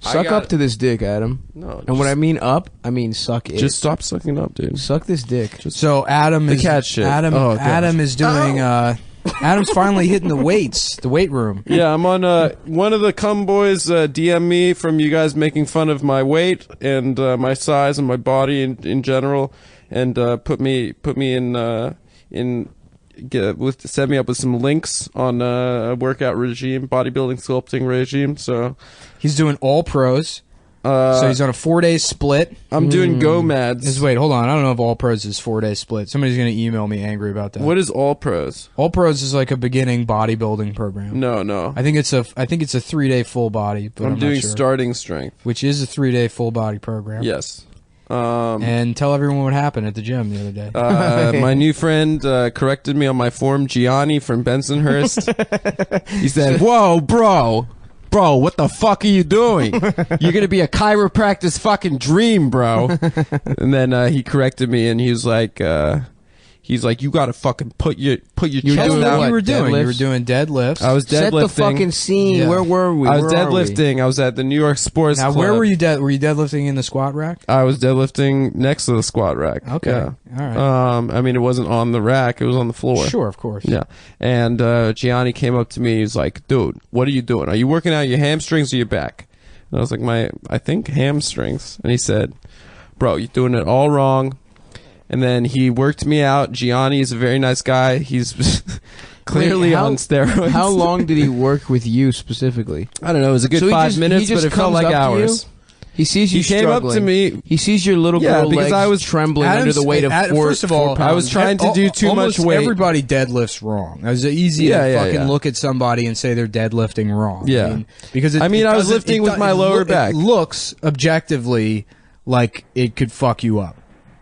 Suck up to this dick, Adam. No, And when I mean up, I mean suck it. just stop sucking up, dude. suck this dick. So Adam The is cat shit. Adam Oh, God. Adam is doing Adam's finally hitting the weight room. Yeah, I'm on one of the cum boys DM me from you guys making fun of my weight and my size and my body in general, and put me in set me up with some links on a workout regime, bodybuilding sculpting regime. So He's doing all pros. So he's on a 4-day split. I'm doing gomads. Wait, hold on. I don't know if all pros is 4-day split. Somebody's gonna email me angry about that. What is all pros? All pros is like a beginning bodybuilding program. No. I think it's a 3-day full body, but I'm, I'm doing not sure. starting strength. Which is a 3-day full body program. Yes. And tell everyone what happened at the gym the other day. My new friend corrected me on my form, Gianni from Bensonhurst. He said, "Whoa, bro, what the fuck are you doing? You're gonna be a chiropractor's fucking dream, bro." And then he corrected me, and he was like, "You gotta fucking put your You chest were doing out." what? You were doing Deadlifts? deadlifts. I was Set deadlifting. the fucking scene. Yeah. Where were we? I was Where are we? deadlifting. I was at the New York Sports Now, Club. where were you? Were you deadlifting in the squat rack? I was deadlifting next to the squat rack. Okay, Yeah. all right. I mean, it wasn't on the rack; it was on the floor. Sure, of course. Yeah. And Gianni came up to me. He was like, "Dude, what are you doing? Are you working out your hamstrings or your back?" And I was like, I think hamstrings. And he said, "Bro, you're doing it all wrong." And then he worked me out. Gianni is a very nice guy. He's clearly Wait, how- on steroids. How long did he work with you specifically? I don't know. It was a good So he 5 just- minutes, he just but it felt comes like up to you? hours. He sees you He came up to struggling. me. He sees your little Yeah, girl because legs I was trembling under Adam's- the weight of four. First of all, 4 pounds. I was trying to do too almost much weight. Everybody deadlifts wrong. It was easy Yeah, to yeah, fucking yeah. look at somebody and say they're deadlifting wrong. Yeah. Because I mean, I was doesn't- lifting with do- my lower it back. It looks objectively like it could fuck you up.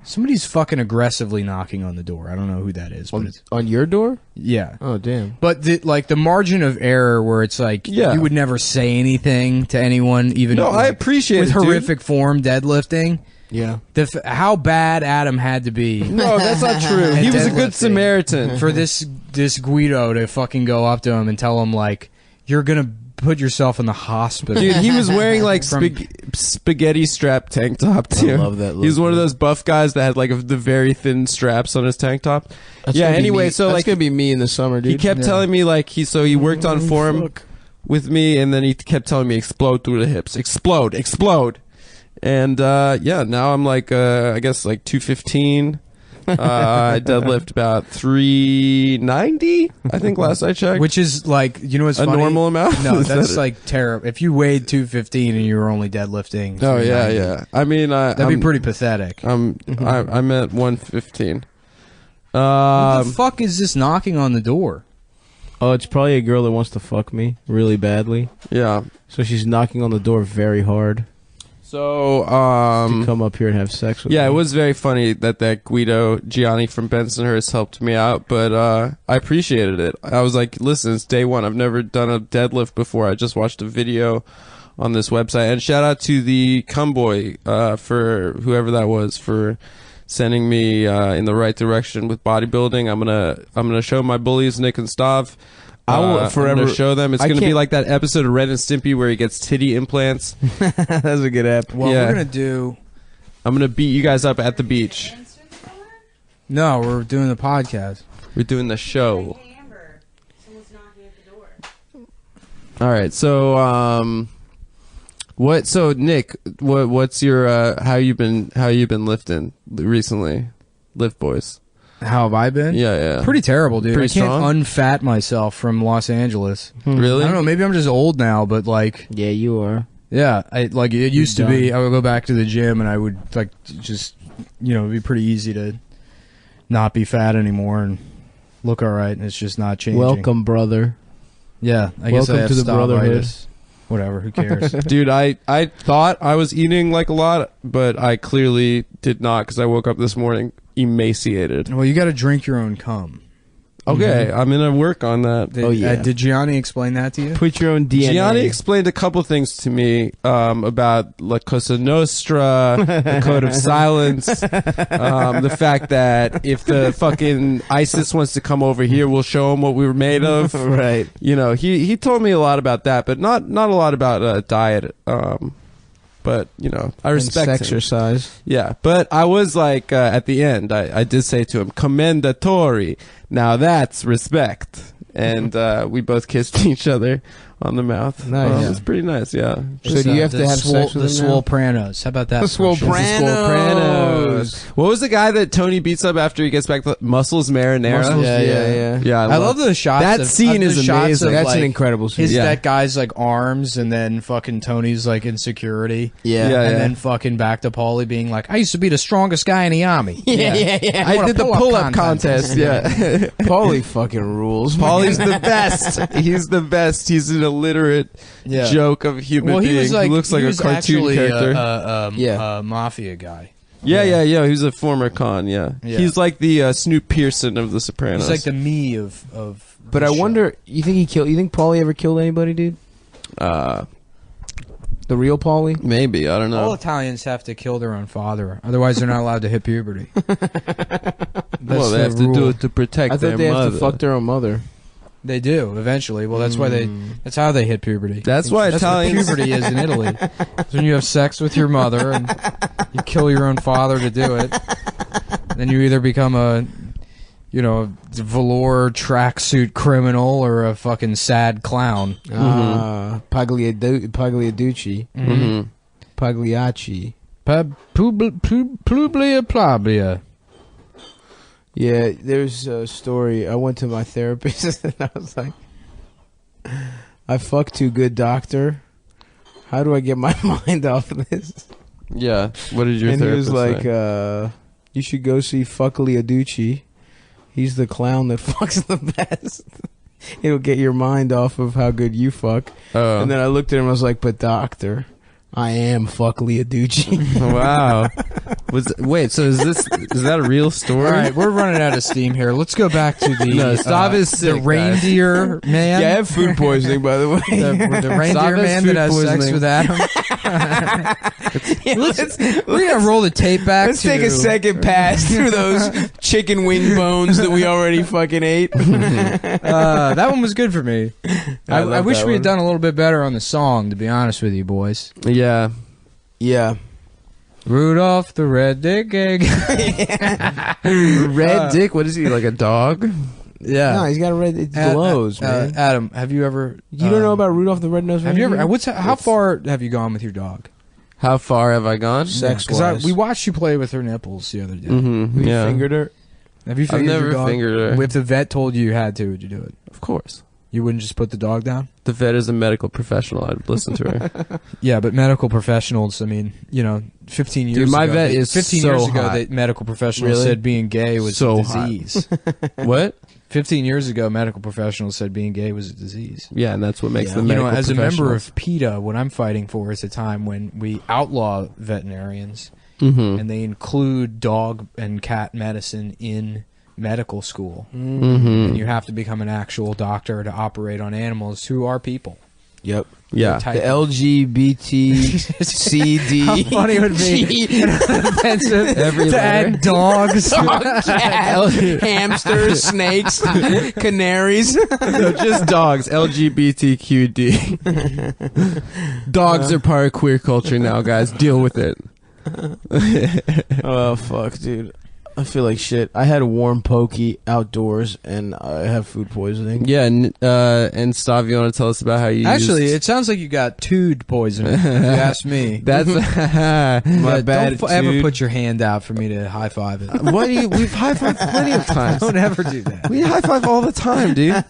Somebody's fucking aggressively knocking on the door. I don't know who that is, but it's, on your door. yeah. Oh damn! But the margin of error where it's like Yeah. you would never say anything to anyone, even No, I like, appreciate with it, dude. horrific form deadlifting. Yeah. How bad Adam had to be No, that's not true. He was a good Deadlifting. Samaritan. for this Guido to fucking go up to him and tell him like you're gonna put yourself in the hospital. Dude, he was wearing like From- spaghetti strap tank top too. love that look, He was one of dude. those buff guys that had like the very thin straps on his tank top. That's yeah. gonna be Anyway, me. so that's like gonna be me in the summer, dude. he kept Yeah. telling me like he worked on form with me, and then he kept telling me explode through the hips, explode. And yeah, now I'm like I guess like 215. I deadlift about 390. I think last I checked. Which is like, you know what's A funny? normal amount? No, Is that's that it? like terrible. If you weighed 215 and you were only deadlifting, Oh yeah, 390, yeah. I mean, that'd be pretty pathetic. I'm at 115. What the fuck is this knocking on the door? Oh, it's probably a girl that wants to fuck me really badly. Yeah. So she's knocking on the door very hard So, to come up here and have sex with me. yeah, it was very funny that Guido Gianni from Bensonhurst helped me out, but I appreciated it. I was like, listen, it's day one. I've never done a deadlift before. I just watched a video on this website. And shout out to the Cumboy for whoever that was for sending me in the right direction with bodybuilding. I'm gonna show my bullies Nick and Stav. I will forever I'm gonna show them. It's I gonna be can't- like that episode of Ren and Stimpy where he gets titty implants. That's a good app. Well, Yeah. we're gonna do. I'm gonna beat you guys up at the beach. No, we're doing the podcast. We're doing the show. Hey, Amber, someone's knocking at the door. All right. So what? So Nick, what's your how you been lifting recently? Lift boys. How have I been? Yeah. Pretty terrible, dude. Pretty I can't strong? unfat myself from Los Angeles. Really? I don't know. Maybe I'm just old now, but like, Yeah, you are. yeah, I like it used to done. be. I would go back to the gym and I would like just, it'd be pretty easy to not be fat anymore and look all right. And it's just not changing. Welcome, brother. Yeah, I guess I Welcome have to the brotherhood. stomatitis. Whatever. Who cares? Dude, I thought I was eating like a lot, but I clearly did not because I woke up this morning emaciated. Well, you got to drink your own cum. Okay, I'm gonna work on that. Did Gianni explain that to you? Put your own DNA. Gianni explained a couple things to me about La Cosa Nostra, the Code of Silence, the fact that if the fucking ISIS wants to come over here, we'll show them what we were made of. Right. You know, he told me a lot about that, but not a lot about diet. But I respect and him. exercise. Yeah, but I was like at the end, I did say to him, "Commendatory." Now that's respect, and we both kissed each other on the mouth. Nice. It's pretty nice. Yeah. So do you have to have sex with the him now? Swolepranos? How about that? The for sure? Swolepranos. What was the guy that Tony beats up after he gets back to Muscles Marinara? Muscles, Yeah. Yeah, I love the shots. that of, scene of the is shots amazing. Of, That's like, an incredible scene. His Yeah. that guy's like arms, and then fucking Tony's like insecurity. Yeah. Yeah. And then fucking back to Paulie being like, I used to be the strongest guy in the army. Yeah. I did the pull-up contest. Yeah. Paulie fucking rules. Paulie's the best. He's the best. He's an illiterate Yeah. joke of a human Well, being. he was like, He looks like he a was cartoon actually character. Yeah. a mafia guy. Yeah. He was a former con. Yeah. Yeah. He's like the Snoop Pearson of The Sopranos. He's like the me of. But the I show. wonder, you think Paulie ever killed anybody, dude? The real Paulie? Maybe, I don't know. All Italians have to kill their own father, otherwise they're not allowed to hit puberty. Well, they have to do it to protect I their thought they mother. have to fuck their own mother. They do eventually. Well, that's why that's how they hit puberty. That's why That's Italians. what puberty is in Italy. It's when you have sex with your mother and you kill your own father to do it. Then you either become a velour tracksuit criminal or a fucking sad clown. Pagliaducci. Mhm. Pagliacci. Plublia plablia. Yeah, there's a story. I went to my therapist and I was like, I fucked too good, doctor. How do I get my mind off of this? Yeah. What did your And he therapist was like, say? you should go see Fuckliaducci. He's the clown that fucks the best. It'll get your mind off of how good you fuck. Oh. And then I looked at him and I was like, but doctor, I am Fuckliaducci. Wow. Wait, so is that a real story? All right, we're running out of steam here. Let's go back to the No, Stav is the sick, guys. reindeer man. Yeah, I have food poisoning, by the way. the reindeer Stav has man food that has sex poisoning. with Adam. We're gonna roll the tape back. Let's take a second pass through those chicken wing bones that we already fucking ate. That one was good for me. I love wish that we had one. done a little bit better on the song, to be honest with you, boys. Yeah. Yeah. Rudolph the Red-Dick Egg. Red dick? What is he, like a dog? Yeah. No, he's got a red. It glows, man. Adam, have you ever? You don't know about Rudolph the Red-Nosed Have you Reindeer? ever? How far have you gone with your dog? How far have I gone? Sex-wise. we watched you play with her nipples the other day. Mm-hmm. You Yeah. fingered her? Have you I've fingered never your dog? fingered her. If the vet told you had to, would you do it? Of course. You wouldn't just put the dog down? The vet is a medical professional. I'd listen to her. Yeah, but medical professionals, I mean, 15 years Dude, my ago. vet is 15 so years ago, hot. the medical professionals Really? said being gay was So a hot. disease. What? 15 years ago, medical professionals said being gay was a disease. Yeah, and that's what makes them You know, medical as a member professionals. of PETA, what I'm fighting for is a time when we outlaw veterinarians Mhm. and they include dog and cat medicine in medical school. Mhm. And you have to become an actual doctor to operate on animals who are people. Yep. Yeah. Type The of- LGBTCD. How funny it would be offensive Every to letter. add dogs. Hamsters, snakes, canaries. No, just dogs. LGBTQD. Dogs are part of queer culture now, guys. Deal with it. Oh fuck, dude. I feel like shit. I had a warm pokey outdoors, and I have food poisoning. Yeah, and Stav, you want to tell us about how you Actually, used... it sounds like you got tood poisoning, if you ask me. That's My bad, Don't ever dude. put your hand out for me to high five it. What do you? We've high fived plenty of times. Don't ever do that. We high five all the time, dude.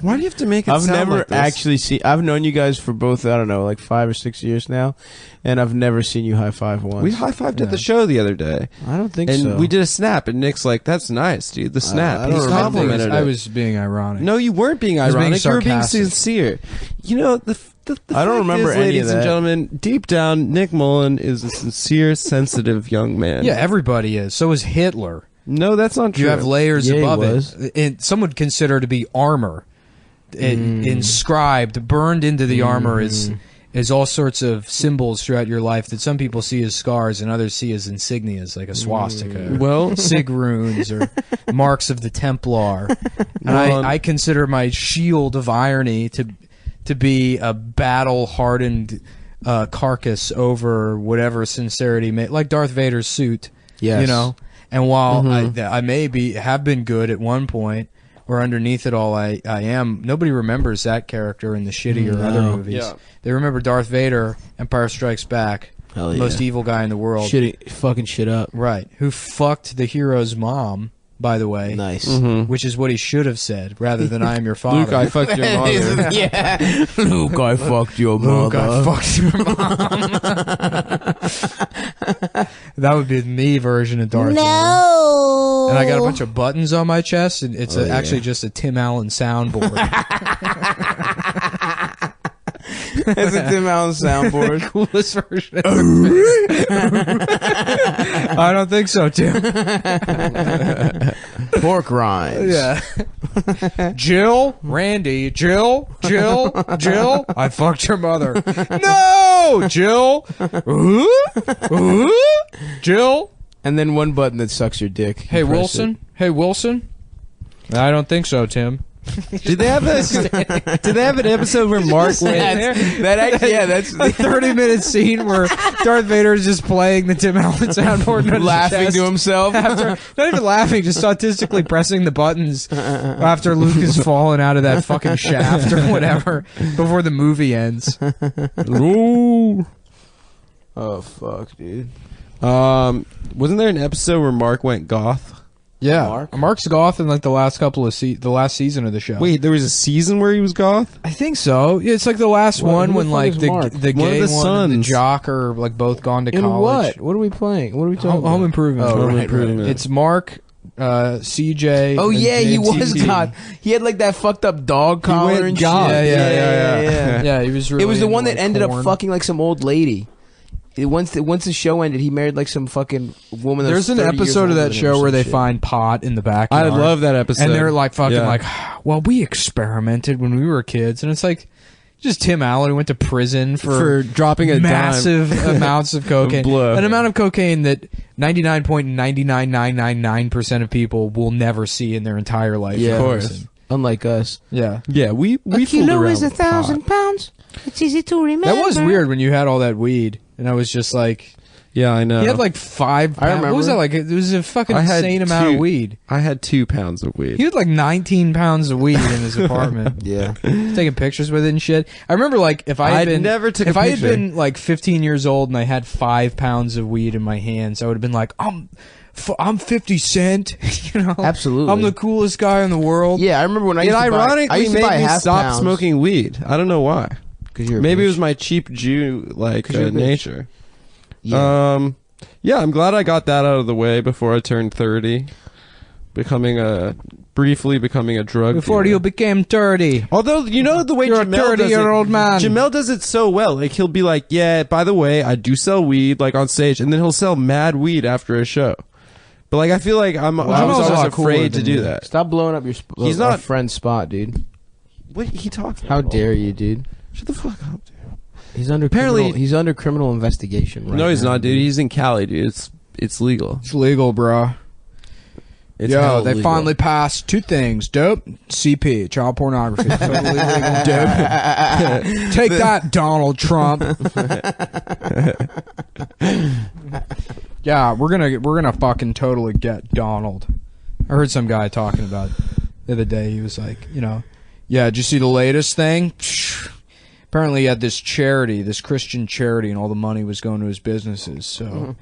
Why do you have to make it I've sound never like this? actually seen. I've known you guys for both, I don't know, like 5 or 6 years now, and I've never seen you high five once. We high fived Yeah. at the show the other day, I don't think and so. we did a snap, and Nick's like, "That's nice, dude. The snap." I don't He remember. complimented I it. was being ironic. No, you weren't being was being ironic. You were being sarcastic. sincere. You know the I don't fact remember is, any of ladies and that. gentlemen. Deep down, Nick Mullen is a sincere, sensitive young man. Yeah, everybody is. So is Hitler. No, that's not true. You have layers Yeah, he above was. it. Some would consider to be armor. Inscribed, burned into the armor is all sorts of symbols throughout your life that some people see as scars and others see as insignias, like a swastika. Well, Sig runes or marks of the Templar. And Well, I consider my shield of irony to be a battle-hardened carcass over whatever sincerity may, like Darth Vader's suit. Yes. You know? And while I may have been good at one point, or underneath it all, I am. Nobody remembers that character in the shittier other movies. Yeah. They remember Darth Vader, Empire Strikes Back, Hell the yeah. most evil guy in the world. fucking shit up. Right. Who fucked the hero's mom, by the way. Nice. Which is what he should have said, rather than I am your father. Luke, I fucked your mother. Yeah. Luke, I fucked your Luke, mother. I fucked your mom. That would be the me version of Darth Vader. No. And I got a bunch of buttons on my chest, and it's Oh, yeah. actually just a Tim Allen soundboard. It's a Tim Allen soundboard. Coolest version. I don't think so, Tim. Pork rinds. Yeah. Jill, Randy, Jill, I fucked your mother. No, Jill. Jill. And then one button that sucks your dick. Hey, You press Wilson. Hey, Wilson. I don't think so, Tim. Did they have an episode where Mark went? That's A 30-minute scene where Darth Vader is just playing the Tim Allen soundboard, on his laughing chest to himself. after, not even laughing, just statistically pressing the buttons after Luke has fallen out of that fucking shaft or whatever before the movie ends. Ooh. Oh fuck, dude. Wasn't there an episode where Mark went goth? Yeah, Mark's goth in like the last couple of the last season of the show. Wait, there was a season where he was goth? I think so. Yeah, it's like the last What- one who when the fuck like is the Mark? the One of gay the one and the sons. jock are like both gone to In college. what? What are we playing? What are we talking Home, about? Home Improvement. Oh, Home right, Improvement. right. It's Mark, CJ. Oh and yeah, he was JTT. God. He had like that fucked up dog collar went and goth. shit. Yeah. Yeah, he was. Really It was the into, one that like, ended porn. up fucking like some old lady. Once the show ended, he married like some fucking woman. That was There's an 30 years episode of older that than him or show where some they shit. find pot in the I backyard. love that episode. And they're like fucking Yeah. like, well, we experimented when we were kids, and it's like just Tim Allen who went to prison for dropping a massive amounts of cocaine, blow. an amount of cocaine that 99.99999% of people will never see in their entire life. Yeah, in Of course. person. Unlike us. Yeah. Yeah, we fooled around with pot. pounds. It's easy to remember. That was weird when you had all that weed, and I was just like, Yeah, I know. he had like 5 I pounds. What was that remember. like? It was a fucking I had insane amount of 2 weed. I had 2 pounds of weed. He had like 19 pounds of weed in his apartment. Yeah. Taking pictures with it and shit. I remember like if I had I been never took a if I had picture. been like 15 years old and I had 5 pounds of weed in my hands, I would have been like, I'm 50 Cent. You know, Absolutely. I'm the coolest guy in the world. Yeah, I remember when I It used to buy. I ironically used to made buy me half stop pounds. smoking weed. I don't know why. 'Cause you're a Maybe it bitch. was my cheap Jew like 'Cause you're a bitch. nature. Yeah. Yeah, I'm glad I got that out of the way before I turned 30. Becoming a briefly becoming a drug Before dealer. you became 30. Although, you know the way You're a Jamel does it, 30-year-old man. Jamel does it so well. Like, he'll be like, yeah, by the way, I do sell weed, like, on stage, and then he'll sell mad weed after a show. But, like, I feel like I was Jamel's a lot always cooler afraid to than do you. that. Stop blowing up your He's our not- friend's spot, dude. What he talking How about? dare you, dude? Shut the fuck up, dude. He's under Apparently- he's under criminal investigation right No, he's now, not, dude. He's in Cali, dude. It's legal. It's legal, bro. It's Yo, hell they legal. finally passed 2 things. Dope. CP. Child pornography. Totally legal. Dope. Take that, Donald Trump. Yeah, we're gonna fucking totally get Donald. I heard some guy talking about it the other day. He was like, yeah, did you see the latest thing? Psh. Apparently he had this charity, this Christian charity, and all the money was going to his businesses. So,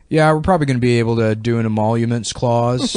yeah, we're probably going to be able to do an emoluments clause.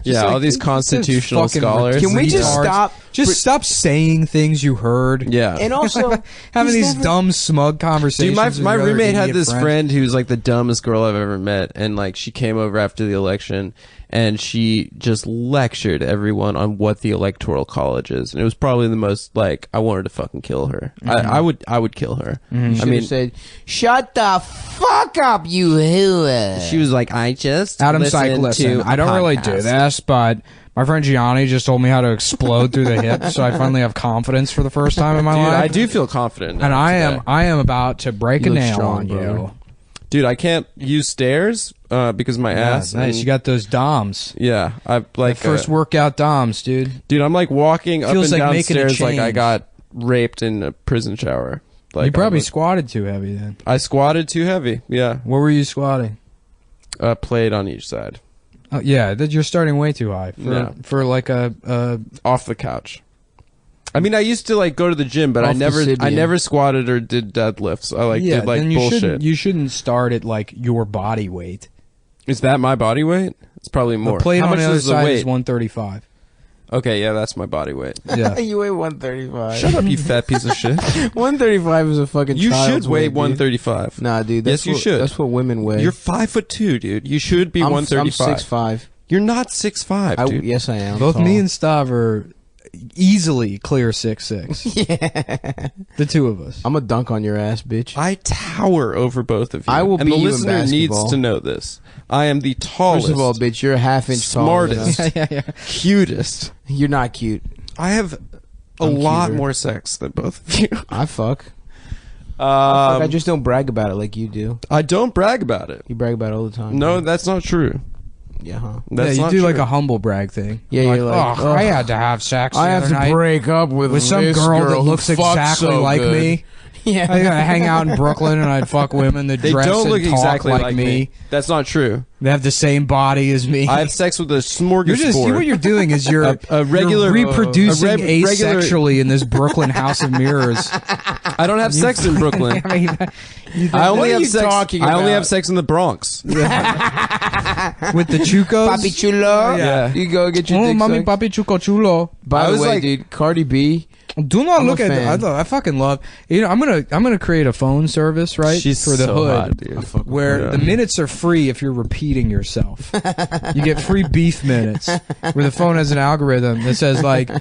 Yeah, all these constitutional fucking scholars. Can we just Retards. stop? Just stop saying things you heard. Yeah. And also, Having he's these never- dumb, smug conversations. Dude, my with your other roommate had idiot this friends. friend who was like the dumbest girl I've ever met, and like she came over after the election, and she just lectured everyone on what the electoral college is, and it was probably the most like I wanted to fucking kill her. I would kill her. You I mean, said, "Shut the fuck up, you hooah." she was like, I just Adam's like, listened listen, to I don't a really do podcast." this, but my friend Gianni just told me how to explode through the hips, so I finally have confidence for the first time in my Dude, life. I do feel confident. And now today. I am about to break You a look nail strong, on brother. you. Dude, I can't use stairs because of my Yeah, ass. nice. and- You got those DOMs. yeah, I like First workout DOMs, dude. dude. I'm like walking up Feels and like making a downstairs like I change. got raped in a prison shower. Like you probably I'm like- squatted too heavy then. I squatted too heavy. Yeah, What were you squatting? plate on each side, Oh, yeah, that you're starting way too high Yeah. for like a off the couch. I mean, I used to like go to the gym, but I Off the I Sibian. never squatted or did deadlifts. I like did like then bullshit. you shouldn't start at like your body weight. Is that my body weight? It's probably more. The plate How on much the other is the side weight? is 135. Okay, yeah, that's my body weight. Yeah. You weigh 135. Shut up, you fat piece of shit. 135 is a fucking. You child's should weigh weight, dude. 135. Nah, dude. That's Yes, you what, should. That's what women weigh. You're 5'2", dude. You should be I'm 135. I'm 6'5". You're not 6'5", dude. Yes, I am. Both tall. me and Stav are easily clear 6'6". Yeah. The two of us. I'm a dunk on your ass, bitch. I tower over both of you. I will and beat the you in listener needs basketball. to know this. I am the tallest, First of all, bitch, you're a half-inch taller than us. smartest, cutest. You're not cute. I have a I'm lot cuter. more sex than both of you. I fuck. I I just don't brag about it like you do. don't brag about it. You brag about it all the time. No, dude. that's not true. Yeah, huh? That's yeah, you not do true. like a humble brag thing. Yeah, you're like, oh, I "Ugh, had to have sex. I the have other to night break up with some this girl that who looks fucks exactly so like good." me. Yeah. I gotta hang out in Brooklyn and I'd fuck women that They dress don't and look talk exactly like me. That's not true. They have the same body as me. I have sex with a smorgasbord. You're just what you're doing is you're A regular- you're reproducing a regular- asexually in this Brooklyn house of mirrors. I don't have sex in Brooklyn. I mean, I only What are have you sex. talking I only about? have sex in the Bronx. with the chucos. Papi chulo. Yeah. You go get your Oh, dick mommy, sucked. papi chuco chulo. By I the was way, like- dude, Cardi B. Do not I'm a look at. fan. I fucking love. I'm gonna create a phone service right She's for the so hood. hot, dude. Where Yeah. the minutes are free if you're repeating yourself. You get free beef minutes where the phone has an algorithm that says like,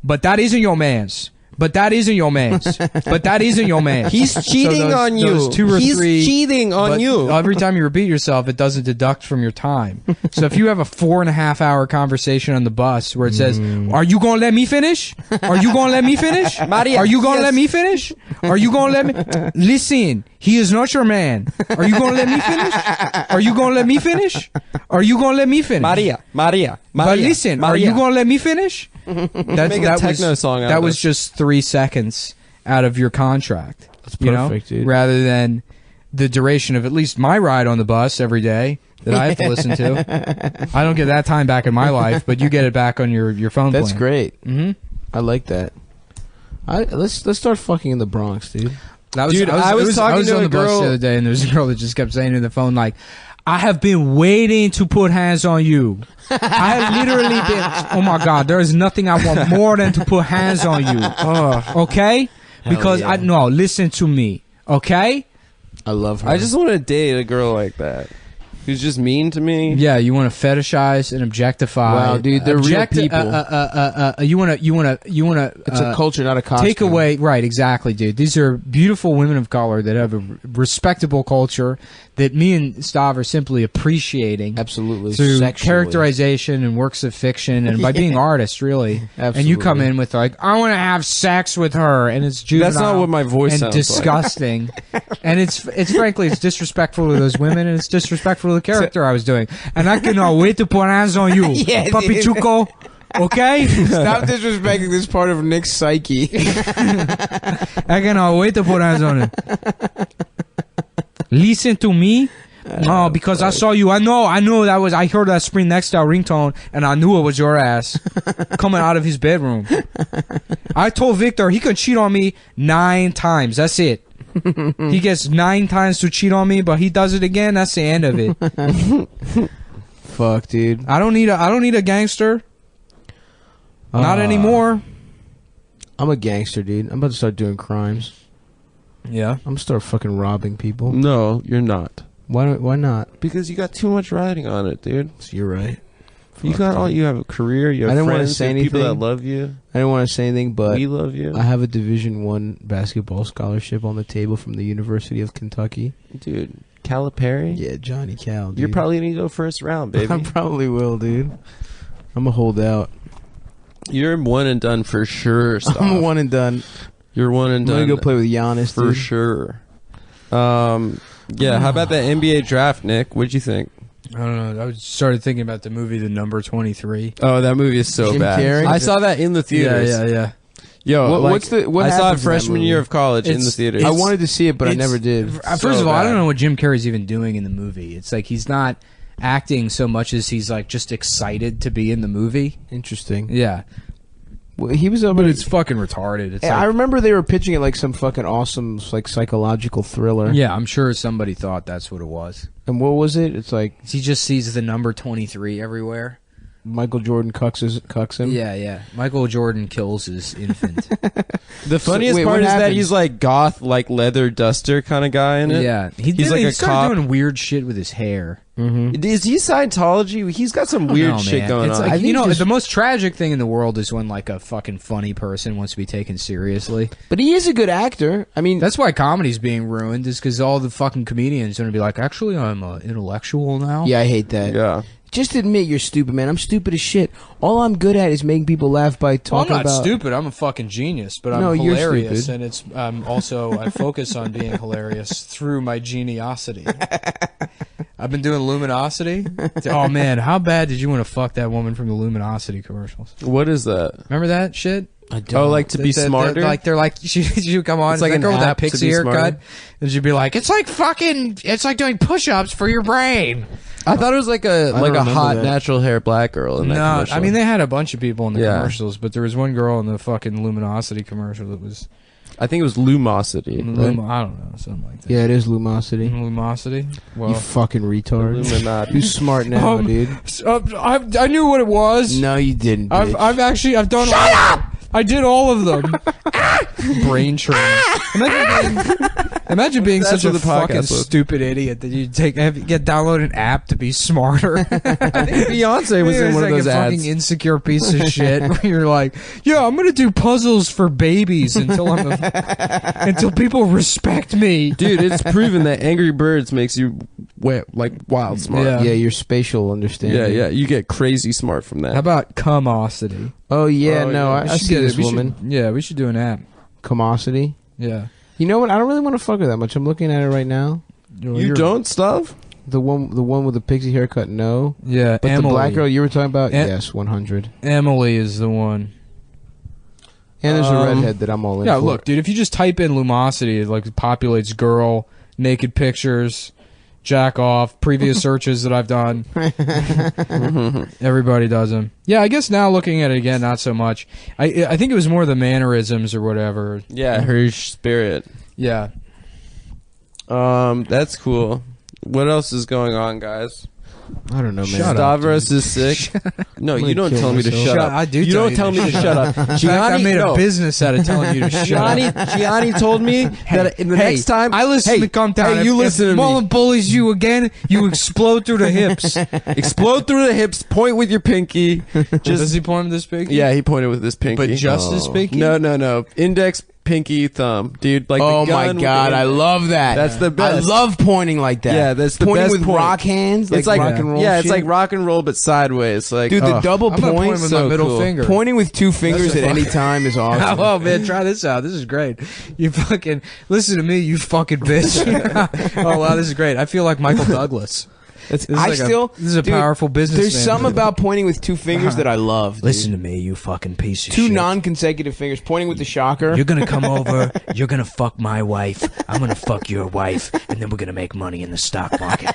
but that isn't your man's. But that isn't your man's. But that isn't your man's. He's cheating those- on you. those two or He's three- cheating on But you. every time you repeat yourself, it doesn't deduct from your time. So if you have a 4.5 hour conversation on the bus where it says, "Are you gonna let me finish? Are you gonna let me finish? Maria, Are you gonna yes. let me finish? Are you gonna let me listen? He is not your man. Are you gonna let me finish? Are you gonna let me finish? Are you gonna let me finish? Maria. But listen, are you gonna let me finish? Make a techno song out That of was this. just 3 seconds out of your contract. That's perfect, dude. Rather than the duration of at least my ride on the bus every day that I have to listen to. I don't get that time back in my life, but you get it back on your phone That's plan. great. Mm-hmm. I like that. Let's start fucking in the Bronx, dude. Dude, I was talking to on a the bus girl- the other day, and there was a girl that just kept saying to the phone, like, I have been waiting to put hands on you. I have literally been, oh my God, there is nothing I want more than to put hands on you. Okay? Because yeah. listen to me. Okay? I love her. I just want to date a girl like that. who's just mean to me. Yeah, you want to fetishize and objectify. Wow, dude, they're real people. You want to. It's a culture, not a costume. Take away, right? Exactly, dude. These are beautiful women of color that have a respectable culture that me and Stav are simply appreciating. Absolutely. Through Sexually. characterization and works of fiction, and by being artists, really. Absolutely. And you come in with like, I want to have sex with her, and it's juvenile. That's not what my voice and sounds disgusting. And it's frankly, it's disrespectful to those women, and it's disrespectful to the character I was doing. And I cannot wait to put hands on you, Yeah, Papi dude. Chuco. Okay? Stop disrespecting this part of Nick's psyche. I cannot wait to put hands on it. Listen to me. No, because I saw you. I know that was. I heard that Spring Nextel ringtone, and I knew it was your ass coming out of his bedroom. I told Victor he could cheat on me 9 times. That's it. He gets 9 times to cheat on me, but he does it again. That's the end of it. Fuck, dude. I don't need a gangster. Not anymore. I'm a gangster, dude. I'm about to start doing crimes. Yeah. I'm gonna start fucking robbing people. No, you're not. Why not? Because you got too much riding on it, dude. So you're right. You got all. You have a career. You have I didn't wanna friends. say you have people anything. that love you. I didn't want to say anything, but We love you, I have a Division I basketball scholarship on the table from the University of Kentucky. dude. Calipari. Yeah, Johnny Cal. Dude. You're probably gonna go first round, baby. I probably will, dude. I'm a holdout. You're one and done for sure. Stop. I'm a one and done. You're one and I'm done. gonna go play with Giannis, for dude. sure. Yeah. How about the NBA draft, Nick? What'd you think? I don't know. I started thinking about the movie The Number 23. Oh, that movie is so Jim bad. Carrey? I saw that in the theaters. Yeah. Yo, What I saw happens it in that freshman movie? year of college in the It's- theaters. I wanted to see it, but I It's- never did. First So of all, I bad. don't know what Jim Carrey's even doing in the movie. It's like he's not acting so much as he's like just excited to be in the movie. Interesting. Yeah, Well, he was, but it's fucking retarded. It's I like, remember they were pitching it like some fucking awesome, like psychological thriller. yeah, I'm sure somebody thought that's what it was. And what was it? It's like He just sees the number 23 everywhere. Michael Jordan cucks him. Yeah. Michael Jordan kills his infant. The funniest wait, part what is that happens? he's like goth, like leather duster kind of guy in it. Yeah, He's like a started cop. doing weird shit with his hair. Mm-hmm. Is he Scientology? He's got some weird No, shit man. going It's on. like, I think you know, just- the most tragic thing in the world is when like a fucking funny person wants to be taken seriously. But he is a good actor. I mean, That's why comedy's being ruined, is because all the fucking comedians are going to be like, actually, I'm an intellectual now. yeah, I hate that. yeah. Just admit you're stupid, man. I'm stupid as shit. All I'm good at is making people laugh by Well, I'm talking not about. stupid. I'm a fucking genius, but I'm No, you're hilarious, stupid. and it's also I focus on being hilarious through my geniosity. I've been doing luminosity. Oh man, how bad did you want to fuck that woman from the luminosity commercials? What is that? Remember that shit? I don't. Oh, like to be smarter? They're like she would come on. It's like that an girl with that app to pixie be haircut, smarter? and she'd be like, it's like doing push-ups for your brain. I thought it was like a don't remember hot that. natural hair black girl in that No, commercial. I mean they had a bunch of people in the Yeah. commercials, but there was one girl in the fucking luminosity commercial that was I think it was Lumosity. I don't know, something like that. Yeah, it is Lumosity. Lumosity. You Well, fucking retard. Illuminati. You're smart now, dude. I knew what it was. No, you didn't. Bitch. I've done all of them. I did all of them. Brain train. Imagine being That's such a what the podcast fucking was. stupid idiot that you get download an app to be smarter. I think Beyonce was in It's one like of those a ads. fucking insecure piece of shit. Where you're like, yeah, I'm gonna do puzzles for babies until until people respect me. Dude, it's proven that Angry Birds makes you like wild smart. Yeah. Yeah, your spatial understanding. Yeah. You get crazy smart from that. How about cumosity? Oh yeah, Oh, no, yeah. I We see should get this it. We woman. we should do an app. Comosity. Yeah. You know what? I don't really want to fuck her that much. I'm looking at it right now. you don't stuff? The one with the pixie haircut, no. Yeah, But Emily. the black girl you were talking about, Em- yes, 100. Emily is the one. And there's a redhead that I'm all in Yeah, for. look, dude, if you just type in Lumosity, it like populates girl, naked pictures, jack off, previous searches that I've done. Everybody does them. Yeah, I guess now looking at it again, not so much. I think it was more the mannerisms or whatever. Yeah, her spirit. Yeah. That's cool. What else is going on, guys? I don't know, man. Shut up. Stavros is sick. No, I'm you gonna don't kill tell me to myself. shut up. I do You tell don't you tell to me to shut shut up. In fact, I made a no. business out of telling you to shut up. Gianni told me that in the next time I listen to Cumtown. Hey, you If listen to Mullen me. bullies you again, you explode through the hips. Explode through the hips. Point with your pinky. Does he point with his pinky? Yeah, he pointed with his pinky. But just his pinky? No. Index, pinky, thumb, dude. Like Oh the my gun with god, the I index. love that. That's the best. I love pointing like that. Yeah, that's the pointing best with point. rock hands. It's like rock and roll. Yeah, it's shit. like rock and roll, but sideways. Like, Dude, the double I'm gonna point point. with so my middle cool. finger. Pointing with two fingers That's at a any time is awesome. Oh man, try this out. This is great. You fucking listen to me, you fucking bitch. Oh wow, this is great. I feel like Michael Douglas. This is like this is a dude, powerful businessman. There's something about pointing with two fingers that I love. Dude. Listen to me, you fucking piece of Two shit. non-consecutive fingers, pointing with the shocker. You're gonna come over, you're gonna fuck my wife, I'm gonna fuck your wife, and then we're gonna make money in the stock market.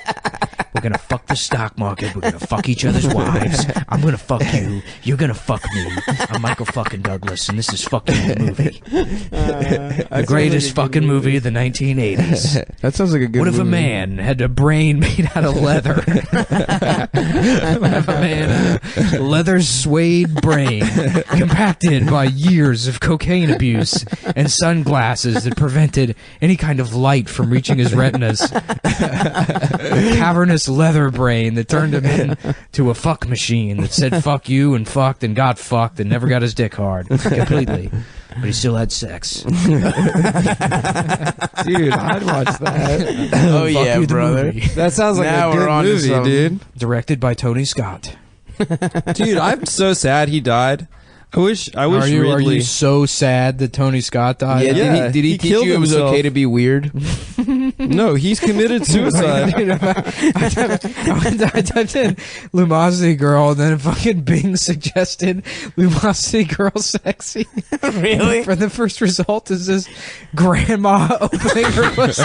We're gonna fuck the stock market, we're gonna fuck each other's wives. I'm gonna fuck you, you're gonna fuck me. I'm Michael fucking Douglas, and this is fucking the movie. The greatest fucking movie of the 1980s. That sounds like a good What if a movie. man had a brain made out of leather? What if a man had a leather suede brain compacted by years of cocaine abuse and sunglasses that prevented any kind of light from reaching his retinas? A cavernous leather brain that turned him into a fuck machine that said fuck you and fucked and got fucked and never got his dick hard completely. But he still had sex. dude, I'd watch that. Oh Fuck yeah, you, the brother. movie. That sounds like Now a we're good on to movie, something. dude. Directed by Tony Scott. Dude, I'm so sad he died. I wish Are Ridley. you so sad that Tony Scott died? Yeah, Yeah, did he he teach killed you it was himself. okay to be weird? No, he's committed suicide. I typed in Lumosity Girl, and then a fucking Bing suggested Lumosity Girl sexy. Really? For the first result is this grandma opening her pussy.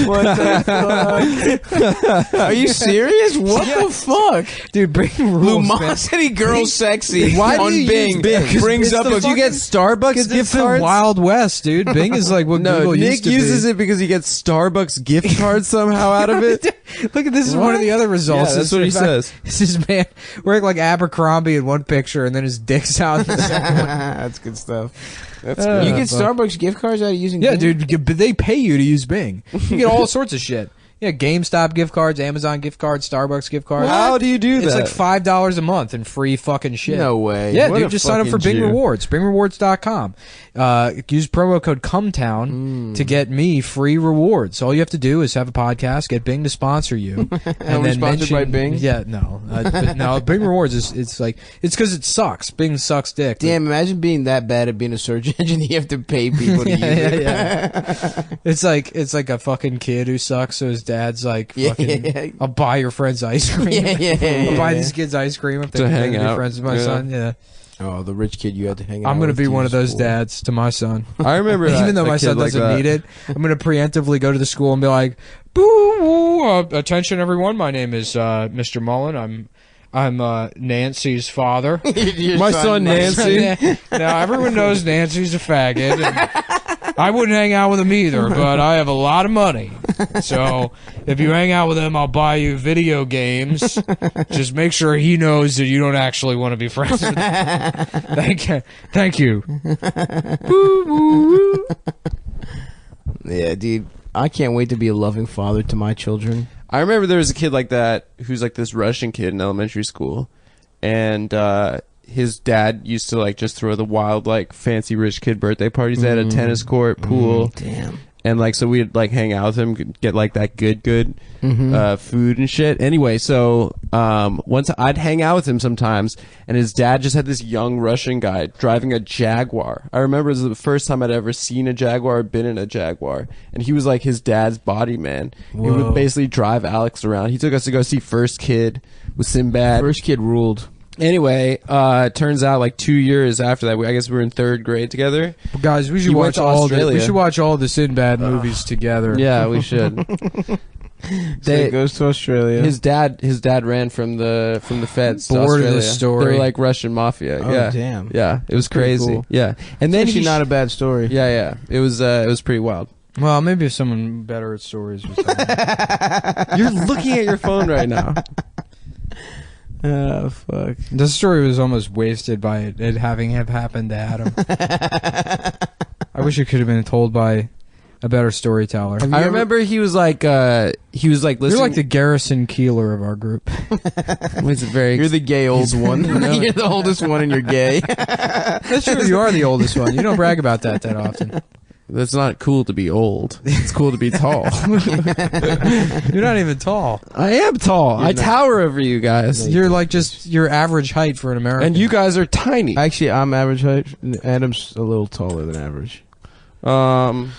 What the fuck? Are you serious? What the fuck? Dude, Bing rules, man. Lumosity girl sexy. Why on do you Bing? use Bing? Brings up a Because you get Starbucks It's gift the cards. Wild West, dude. Bing is like what No, Google Nick used to uses be. it because he gets Starbucks gift cards somehow out of it. Look at this is one of the other results. Yeah, that's Is what he in fact- says. This is man wearing like Abercrombie in one picture, and then his dick's out. In the second one. That's good stuff. That's Uh, good. You get fuck. Starbucks gift cards out of using Yeah, Bing? dude, but they pay you to use Bing. You get all sorts of shit. Yeah, GameStop gift cards, Amazon gift cards, Starbucks gift cards. How do you do It's that? like $5 a month and free fucking shit. No way. Yeah, What dude, a just sign up for fucking Bing Jew. Rewards. BingRewards.com. Use promo code Cumtown to get me free rewards. All you have to do is have a podcast, get Bing to sponsor you, and we sponsored by Bing? Yeah, no, but no. Bing Rewards is it's because it sucks. Bing sucks dick. Damn, imagine being that bad at being a search engine that you have to pay people to use it. yeah. It's like a fucking kid who sucks. So his dad's like, Yeah, fucking, yeah. I'll buy your friend's ice cream. Yeah. I'll buy these kids ice cream if they To can hang be out. friends with my Yeah. son. Yeah, Oh, the rich kid you had to hang out I'm gonna with be to one of use those school. dads to my son. I remember Even though a my kid son like doesn't that. need it, I'm gonna preemptively go to the school and be like, "Boo! Attention, everyone! My name is Mr. Mullen. I'm Nancy's father. Your My son Nancy. Now everyone knows Nancy's a faggot. And I wouldn't hang out with him either, but I have a lot of money. So if you hang out with him, I'll buy you video games. Just make sure he knows that you don't actually want to be friends with him. Thank you. Yeah, dude. I can't wait to be a loving father to my children. I remember there was a kid like that who's like this Russian kid in elementary school, and his dad used to like just throw the wild like fancy rich kid birthday parties. They had a tennis court, pool, Damn. and like so we'd like hang out with him, get like that good food and shit. Anyway, so once I'd hang out with him sometimes, and his dad just had this young Russian guy driving a Jaguar. I remember it was the first time I'd ever seen a Jaguar, been in a Jaguar, and he was like his dad's body man. He would basically drive Alex around. He took us to go see First Kid with Sinbad. First kid ruled. Anyway, turns out like 2 years after that, I guess we were in third grade together. Guys, we should He went watch to all the Australia. we should watch all the Sinbad movies together. Yeah, we should. So he goes to Australia. His dad ran from the feds. to Bored of Australia. this story. They were like Russian mafia. Oh, yeah, damn. Yeah, it was pretty crazy. cool. Yeah, and It's then actually he not a bad story. Yeah, it was pretty wild. Well, maybe if someone better at stories was telling. You're looking at your phone right now. Oh fuck. The story was almost wasted by it having have happened to Adam. I wish it could have been told by a better storyteller. I remember he was like listening. You're like the Garrison Keeler of our group. It's very. You're the gay old one. You're the oldest one, and you're gay. That's true. You are the oldest one. You don't brag about that often. That's not cool to be old. It's cool to be tall. You're not even tall. I am tall. I tower over you guys. You're like just your average height for an American. And you guys are tiny. Actually, I'm average height. Adam's a little taller than average. I'm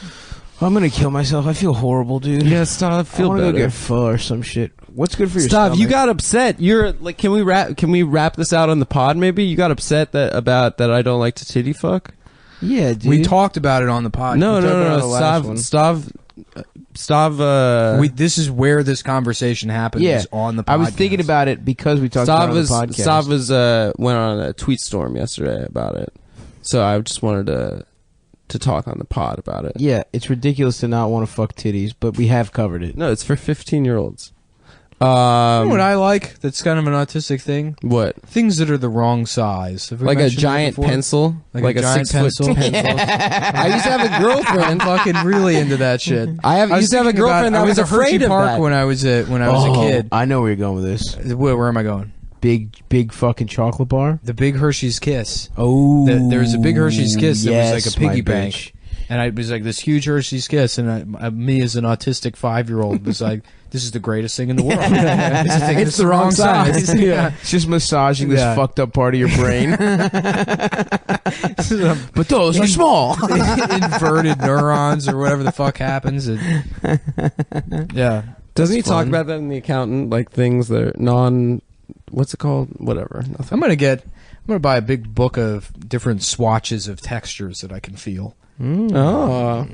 gonna kill myself. I feel horrible, dude. Yeah, stop. Feel I wanna better. go get pho or some shit. What's good for your Stop. stomach? You got upset. You're like, can we wrap this out on the pod? Maybe you got upset about that I don't like to titty fuck. Yeah, dude. we talked about it on the podcast. No. about the last one. Stop. This is where this conversation happened. Yeah, is on the podcast. I was thinking about it because we talked about it on the podcast. Stav went on a tweet storm yesterday about it, so I just wanted to talk on the pod about it. Yeah, it's ridiculous to not want to fuck titties, but we have covered it. No, it's for 15-year-olds. You know what I like? That's kind of an autistic thing. What? Things that are the wrong size. Have we Like a mentioned that giant before? pencil, Like a giant 6 foot pencil. I used to have a I'm girlfriend. fucking really into that shit. Used to have a thinking about- girlfriend that I was went to afraid Hershey of Park that. when I was a kid. I know where you're going with this. Where am I going? Big fucking chocolate bar. The Big Hershey's Kiss. Oh, There was a Big Hershey's Kiss that was like a piggy my bank. bitch. And it was like this huge Hershey's Kiss, and me as an autistic 5-year-old was like, "This is the greatest thing in the world." It's the wrong size. Yeah, It's just massaging this Yeah. fucked up part of your brain. But those are small. inverted neurons or whatever the fuck happens. Yeah, Doesn't he That's talk fun. about that in the accountant? Like things that are non. What's it called? Whatever. Nothing. I'm gonna buy a big book of different swatches of textures that I can feel. Oh,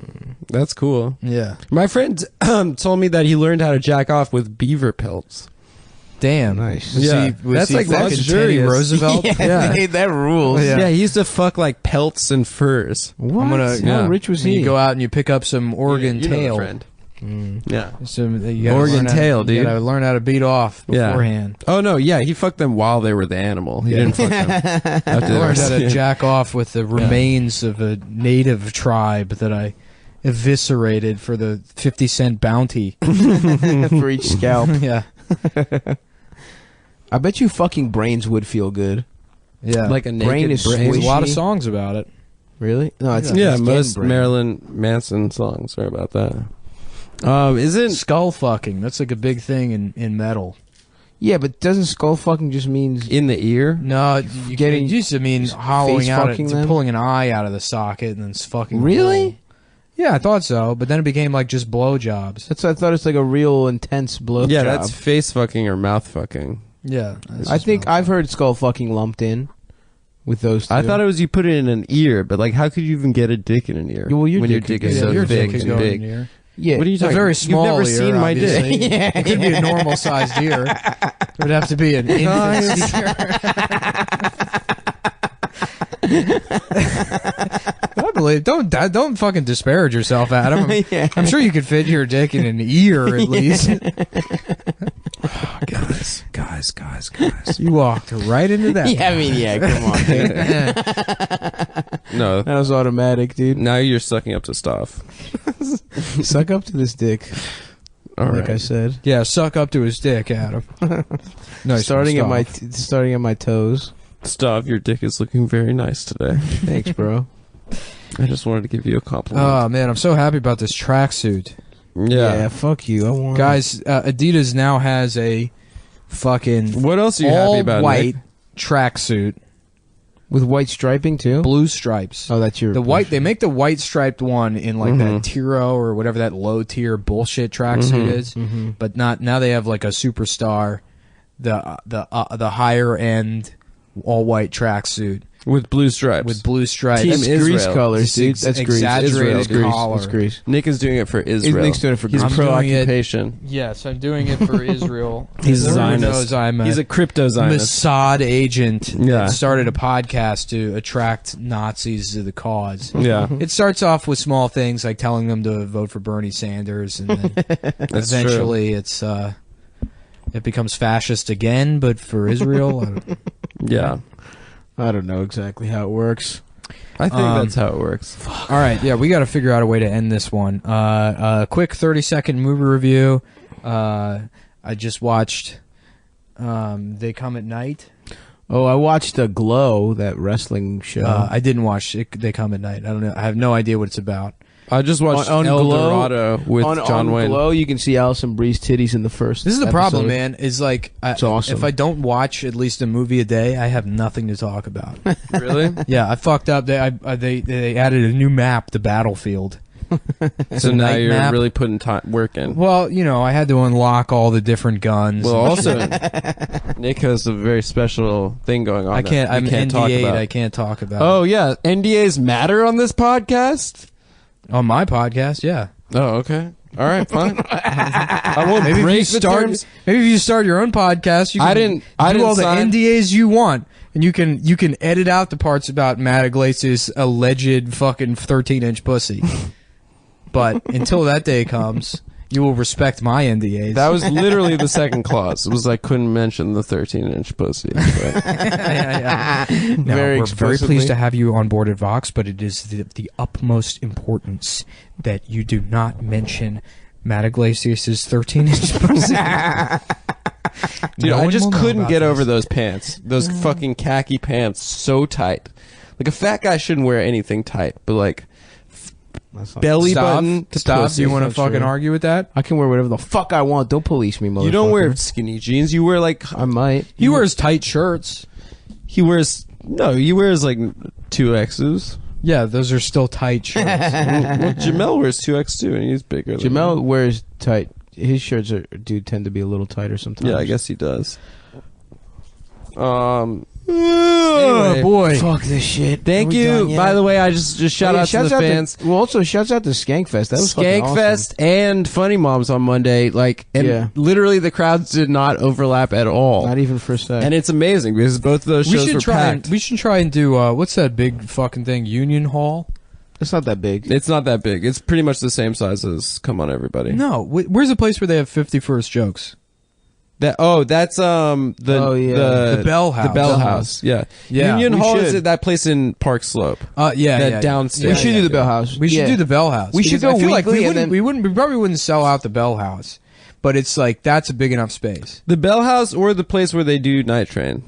that's cool. Yeah, My friend told me that he learned how to jack off with beaver pelts. damn, Nice. Yeah. Was That's he like fucking Teddy luxurious. Roosevelt. Yeah, that rules. Yeah. Yeah, he used to fuck like pelts and furs. What? I'm gonna. How rich was when he? You go out and you pick up some Oregon You know the tail. friend. Yeah. Some, you gotta Oregon learn how- tail, dude. You gotta learn how to beat off Yeah. beforehand. Oh no, yeah, he fucked them while they were the animal. He Yeah. didn't fuck them after I they learned how were- to jack off with the remains of a native tribe that I eviscerated for the 50-cent bounty. For each scalp. Yeah, I bet you fucking brains would feel good. yeah. like a naked Brain is brain. There's a lot of squishy. songs about it. Really? No, it's Yeah, it's most brain. Marilyn Manson songs. Sorry about that. Isn't Skull fucking. That's like a big thing in metal. Yeah, but doesn't skull fucking just means in the ear? No, you Getting- it used to mean hollowing face out, fucking them? pulling an eye out of the socket and then fucking. Really? Yeah, I thought so, but then it became like just blowjobs. That's I thought it's like a real intense blow Yeah, job. that's face fucking or mouth fucking. Yeah, I think I've heard skull fucking lumped in with those two. I thought it was you put it in an ear, but like, how could you even get a dick in an ear? Well, your when your dick dick is could so go- your thick could and go in big. your ear. Yeah. What are you It's a talking very about? small You've never ear, seen my obviously. dick. It could be a normal sized ear. It would have to be an infant's ear. I believe. Don't fucking disparage yourself, Adam. Yeah. I'm sure you could fit your dick in an ear at least. Guys. You walked right into that. Yeah, I mean, yeah, come on, dude. No, That was automatic, dude. now you're sucking up to stuff. Suck up to this dick, All like right. I said. Yeah, suck up to his dick, Adam. Nice. starting at one, my toes. Stuff, your dick is looking very nice today. Thanks, bro. I just wanted to give you a compliment. Oh man, I'm so happy about this tracksuit. yeah. Fuck you. I want Guys, Adidas now has a fucking What else are you happy all about, white Nick? tracksuit, with white striping too. blue stripes. Oh, that's your The white, they make the white striped one in like Mhm. that Tiro or whatever that low tier bullshit tracksuit Mhm. is, Mm-hmm. but not now. They have like a superstar, the higher end all white tracksuit. with blue stripes. with blue stripes. Team That's Israel. Grease colors, Just dude. That's Grease. exaggerated Israel. collar. That's Grease. Nick is doing it for Israel. Nick's doing it for He's Greece. I'm doing it- pro-occupation. Yes, I'm doing it for Israel. He's a Everyone Zionist. knows I'm He's a crypto Zionist. Mossad agent Yeah. that started a podcast to attract Nazis to the cause. Yeah. It starts off with small things like telling them to vote for Bernie Sanders, and then That's eventually it becomes fascist again, but for Israel. I don't- Yeah. I don't know exactly how it works. I think that's how it works. All right, yeah, we got to figure out a way to end this one. Quick 30-second movie review. I just watched They Come at Night. Oh, I watched Glow, that wrestling show. I didn't watch it, They Come at Night. I don't know. I have no idea what it's about. I just watched On El Glow- Dorado with on John Wayne. Glow, you can see Alison Brie's titties in the first. This is the problem, episode. man. Is like It's awesome. if I don't watch at least a movie a day, I have nothing to talk about. Really? Yeah, I fucked up. They added a new map to Battlefield. So now night you're map. really putting work in. Well, you know, I had to unlock all the different guns. Well, also, Nick has a very special thing going on. I can't. that I'm we can't talk NDA'd. about. I can't talk about. Oh yeah, NDAs matter on this podcast. On my podcast, yeah. Oh, okay. All right, fine. I won't Maybe if break you the start. terms. Maybe if you start your own podcast, you can I didn't do all the sign- NDAs you want, and you can edit out the parts about Matt Iglesias' alleged fucking 13-inch pussy. But until that day comes, you will respect my NDAs. That was literally the second clause. It was I couldn't mention the 13-inch pussy. But yeah. No, Very we're very explicitly. pleased to have you on board at Vox, but it is the utmost importance that you do not mention Matt Iglesias' 13-inch pussy. dude, No I one just will know couldn't about get this. over those pants. Those fucking khaki pants, so tight. Like a fat guy shouldn't wear anything tight, but like That's not- belly Stop. button to Stop. pussy. You want to Not fucking true. argue with that? I can wear whatever the fuck I want. Don't police me, motherfucker. You don't wear skinny jeans. You wear like I might. He wears tight shirts. he wears like 2Xs. Yeah, those are still tight shirts. Well, Jamel wears 2X too, and he's bigger. Than Jamel me. wears tight. His shirts do tend to be a little tighter sometimes. Yeah, I guess he does. Oh Anyway, boy. Fuck this shit. Thank Are we you. done yet? By the way, I just shout Oh, yeah, out to shouts the fans. well, also shouts out to Skankfest. That was fucking awesome. Skankfest and Funny Moms on Monday, and Yeah. literally the crowds did not overlap at all, Not even for a sec. and it's amazing because both of those We shows should were try. packed. We should try and do what's that big fucking thing? Union Hall? It's not that big. It's not that big. It's pretty much the same size as Come On Everybody. No. Where's the place where they have 51st jokes? That's the The Bell House. The Bell House. Yeah. Yeah, Union we Hall should. is that place in Park Slope. Yeah, That yeah, downstairs. We yeah, should yeah. do the Bell House. We should Yeah. do the Bell House. We should Because go I feel like weekly and then- we probably wouldn't sell out the Bell House, but it's like that's a big enough space. The Bell House or the place where they do Night Train,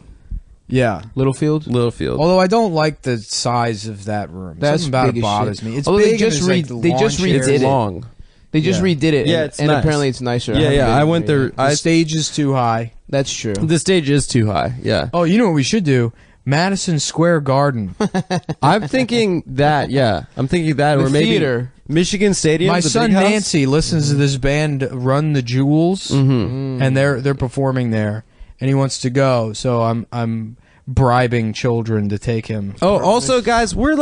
Yeah. Littlefield. Littlefield. Although I don't like the size of that room. That's Something about big it as bothers shit. me. It's Although big they and just there's, like, the they just lawn redid chairs. it's it. long. They just Yeah. redid it. Yeah, and, it's and nice. apparently it's nicer. Yeah, haven't yeah. been I there went yet. there. The stage is too high. That's true. The stage is too high. Yeah. Oh, you know what we should do? Madison Square Garden. I'm thinking that. Yeah. I'm thinking that, The or maybe theater. Michigan Stadium. My the son big house? Nancy listens to this band Run the Jewels, and they're performing there, and he wants to go. So I'm bribing children to take him. Oh, also, guys, we're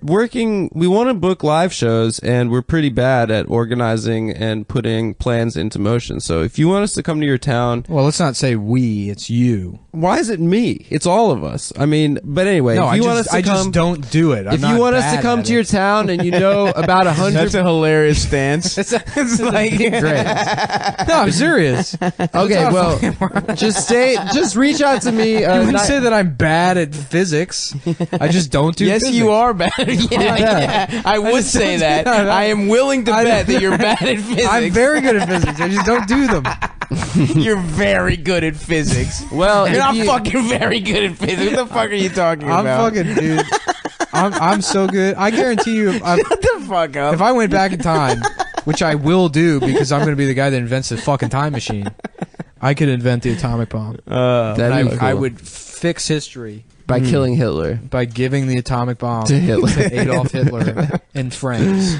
working. We want to book live shows, and we're pretty bad at organizing and putting plans into motion. So, if you want us to come to your town, Well, let's not say we. It's you. why is it me? It's all of us. I mean, but anyway, No, if you want us to I come, just don't do it. I'm if you not want us to bad come at to your it. town and you know about 100, That's a hilarious stance. it's like great. No, I'm serious. okay, well, just reach out to me. You wouldn't say that I'm bad at physics. I just don't do. Yes, physics. you are bad. yeah. I would say that. I am willing to bet that you're bad at physics. I'm very good at physics. I just don't do them. You're very good at physics. Well, You're if not you- fucking very good at physics. What the fuck are you talking I'm about? fucking dude. I'm so good. I guarantee you, Shut the fuck up. if I went back in time, which I will do because I'm going to be the guy that invents the fucking time machine, I could invent the atomic bomb. that'd And be I cool. would fix history by killing Hitler. by giving the atomic bomb To Hitler. to Adolf Hitler and friends,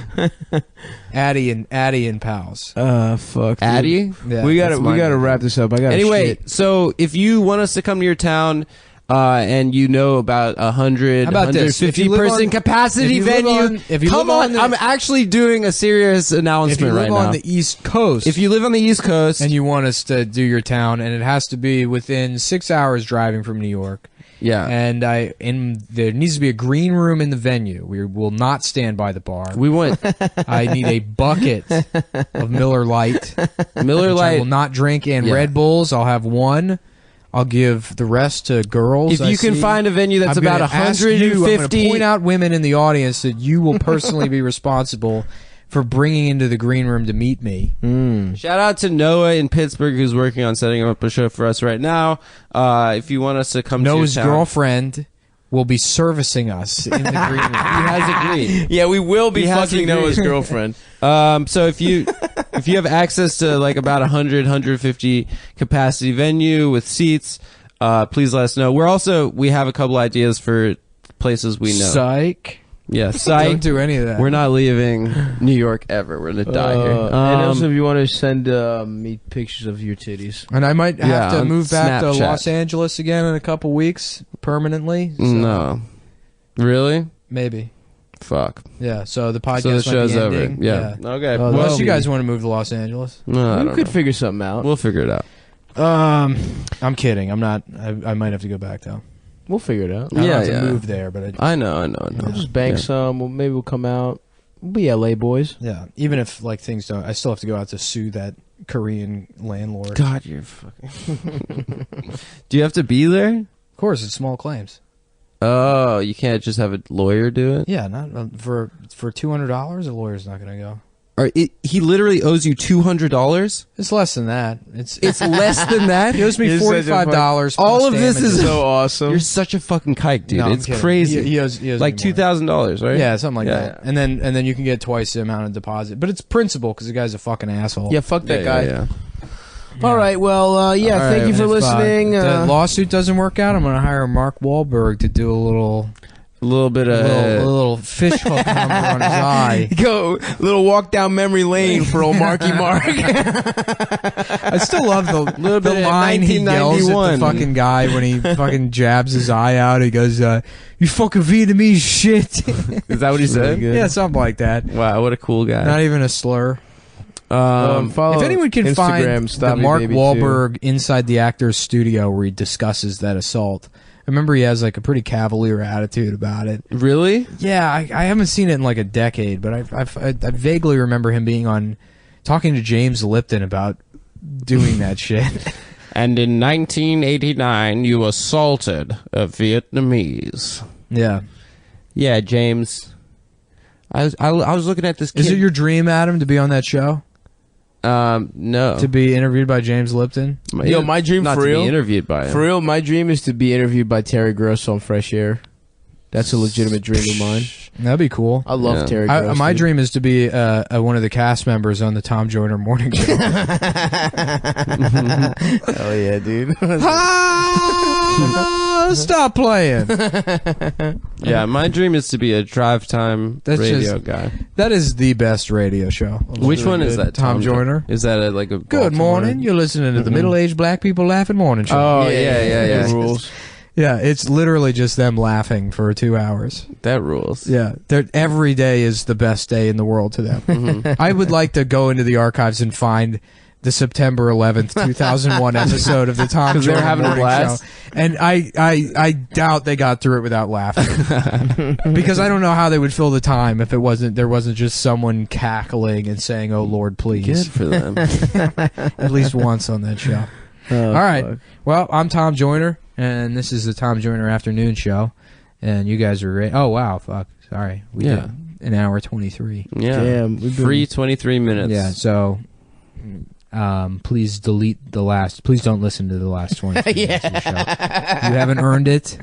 Addie and pals. Fuck. dude. Addy. Yeah, we that's gotta mine. wrap this up. I got Anyway, shit. so if you want us to come to your town, and you know about 100, How about this? 150 If you live person on- capacity if you live venue. on- if you Come live on, on the- I'm actually doing a serious If announcement you live right on now. the East Coast, If you live on the East Coast, and you want us to do your town, and it has to be within 6 hours driving from New York, yeah, and there needs to be a green room in the venue. We will not stand by the bar. we want I need a bucket of Miller Lite, Miller which I will Lite. not drink, and Yeah. Red Bulls. I'll have one. I'll give the rest to girls. If you can find a venue that's I'm about gonna ask you, I'm going 150, to point out women in the audience that you will personally be responsible for bringing into the green room to meet me. shout out to Noah in Pittsburgh who's working on setting up a show for us right now. If you want us to come Noah's to your town, girlfriend will be servicing us in the green room. he has agreed. Yeah, we will be He has fucking agreed. Noah's girlfriend. So if you have access to like about 100, 150 capacity venue with seats, please let us know. We have a couple ideas for places we know. Psych. Yeah, Don't psych. do any of that. We're not leaving New York ever. We're gonna die here. And also, if you want to send me pictures of your titties. And I might have Yeah, to on move back to Snapchat. Los Angeles again in a couple weeks permanently. So No, really? Maybe. Fuck. Yeah. So the podcast So the might show's be over. ending. Yeah. Okay. Oh, Unless well, you guys want to move to Los Angeles. No, I We don't could know. figure something out. We'll figure it out. I'm kidding. I'm not. I might have to go back though. We'll figure it out. I don't Yeah, have to yeah. move there, but I know. We'll just bank Yeah. some. Maybe we'll come out. We'll be LA boys. yeah. Even if like things don't, I still have to go out to sue that Korean landlord. God, you're fucking. Do you have to be there? Of course, it's small claims. Oh, you can't just have a lawyer do it. Yeah, not for $200. A lawyer's not going to go. Or he literally owes you $200. It's less than that. It's Less than that. He owes me You're such a $45. All plus of this is damages. So awesome. You're such a fucking kike, dude. No, I'm it's kidding. crazy. He owes Like me more. $2,000, right? Yeah, something like Yeah, that. yeah. And then you can get twice the amount of deposit, but it's principal because the guy's a fucking asshole. yeah, fuck that guy. Yeah. All right. Well, yeah. All Thank right, you for if, listening. the lawsuit doesn't work out, I'm going to hire Mark Wahlberg to do a little A little bit of a little fish hook number on his eye. go little walk down memory lane for old Marky Mark. I still love the bit of line he yells at 1991. the fucking guy when he fucking jabs his eye out. He goes, "You fucking Vietnamese shit." Is that what he said? Yeah, something like that. Wow, what a cool guy. Not even a slur. Follow If anyone can Instagram, find the Stop Me Mark Baby Wahlberg inside the actor's studio where he discusses that assault, I remember he has like a pretty cavalier attitude about it. Really? Yeah, I haven't seen it in like a decade, but I vaguely remember him being on talking to James Lipton about doing that shit. And in 1989, you assaulted a Vietnamese. Yeah. Yeah, James. I was looking at this kid. Is it your dream, Adam, to be on that show? No. To be interviewed by James Lipton? Yo, my dream not for to real. be interviewed by him. For real, my dream is to be interviewed by Terry Gross on Fresh Air. That's a legitimate dream of mine. That'd be cool. I love Yeah. Terry Gross. My dude. dream is to be one of the cast members on the Tom Joyner Morning Show. Hell yeah, dude. Stop playing. Yeah, my dream is to be a drive time That's radio just- guy. That is the best radio show. Which one is that? Tom Joyner. Is that like a Good Baltimore? morning. You're listening to the Middle-Aged Black People Laughing Morning Show. Oh yeah. It rules. Yeah, it's literally just them laughing for 2 hours. That rules. Yeah, every day is the best day in the world to them. I would like to go into the archives and find the September 11th, 2001 episode of the Tom 'Cause they were Joyner having a Morning blast? Show. And I doubt they got through it without laughing. Because I don't know how they would fill the time if there wasn't just someone cackling and saying, "Oh Lord, please." Good for them. At least once on that show. All right. Well, I'm Tom Joyner, and this is the Tom Joyner Afternoon Show. And you guys are ready. Oh, wow. Fuck. Sorry. We Yeah. did an hour 23. Yeah. Damn, we've been- Free 23 minutes. Yeah, so please delete the last. Please don't listen to the last 20 minutes of the show. You haven't earned it.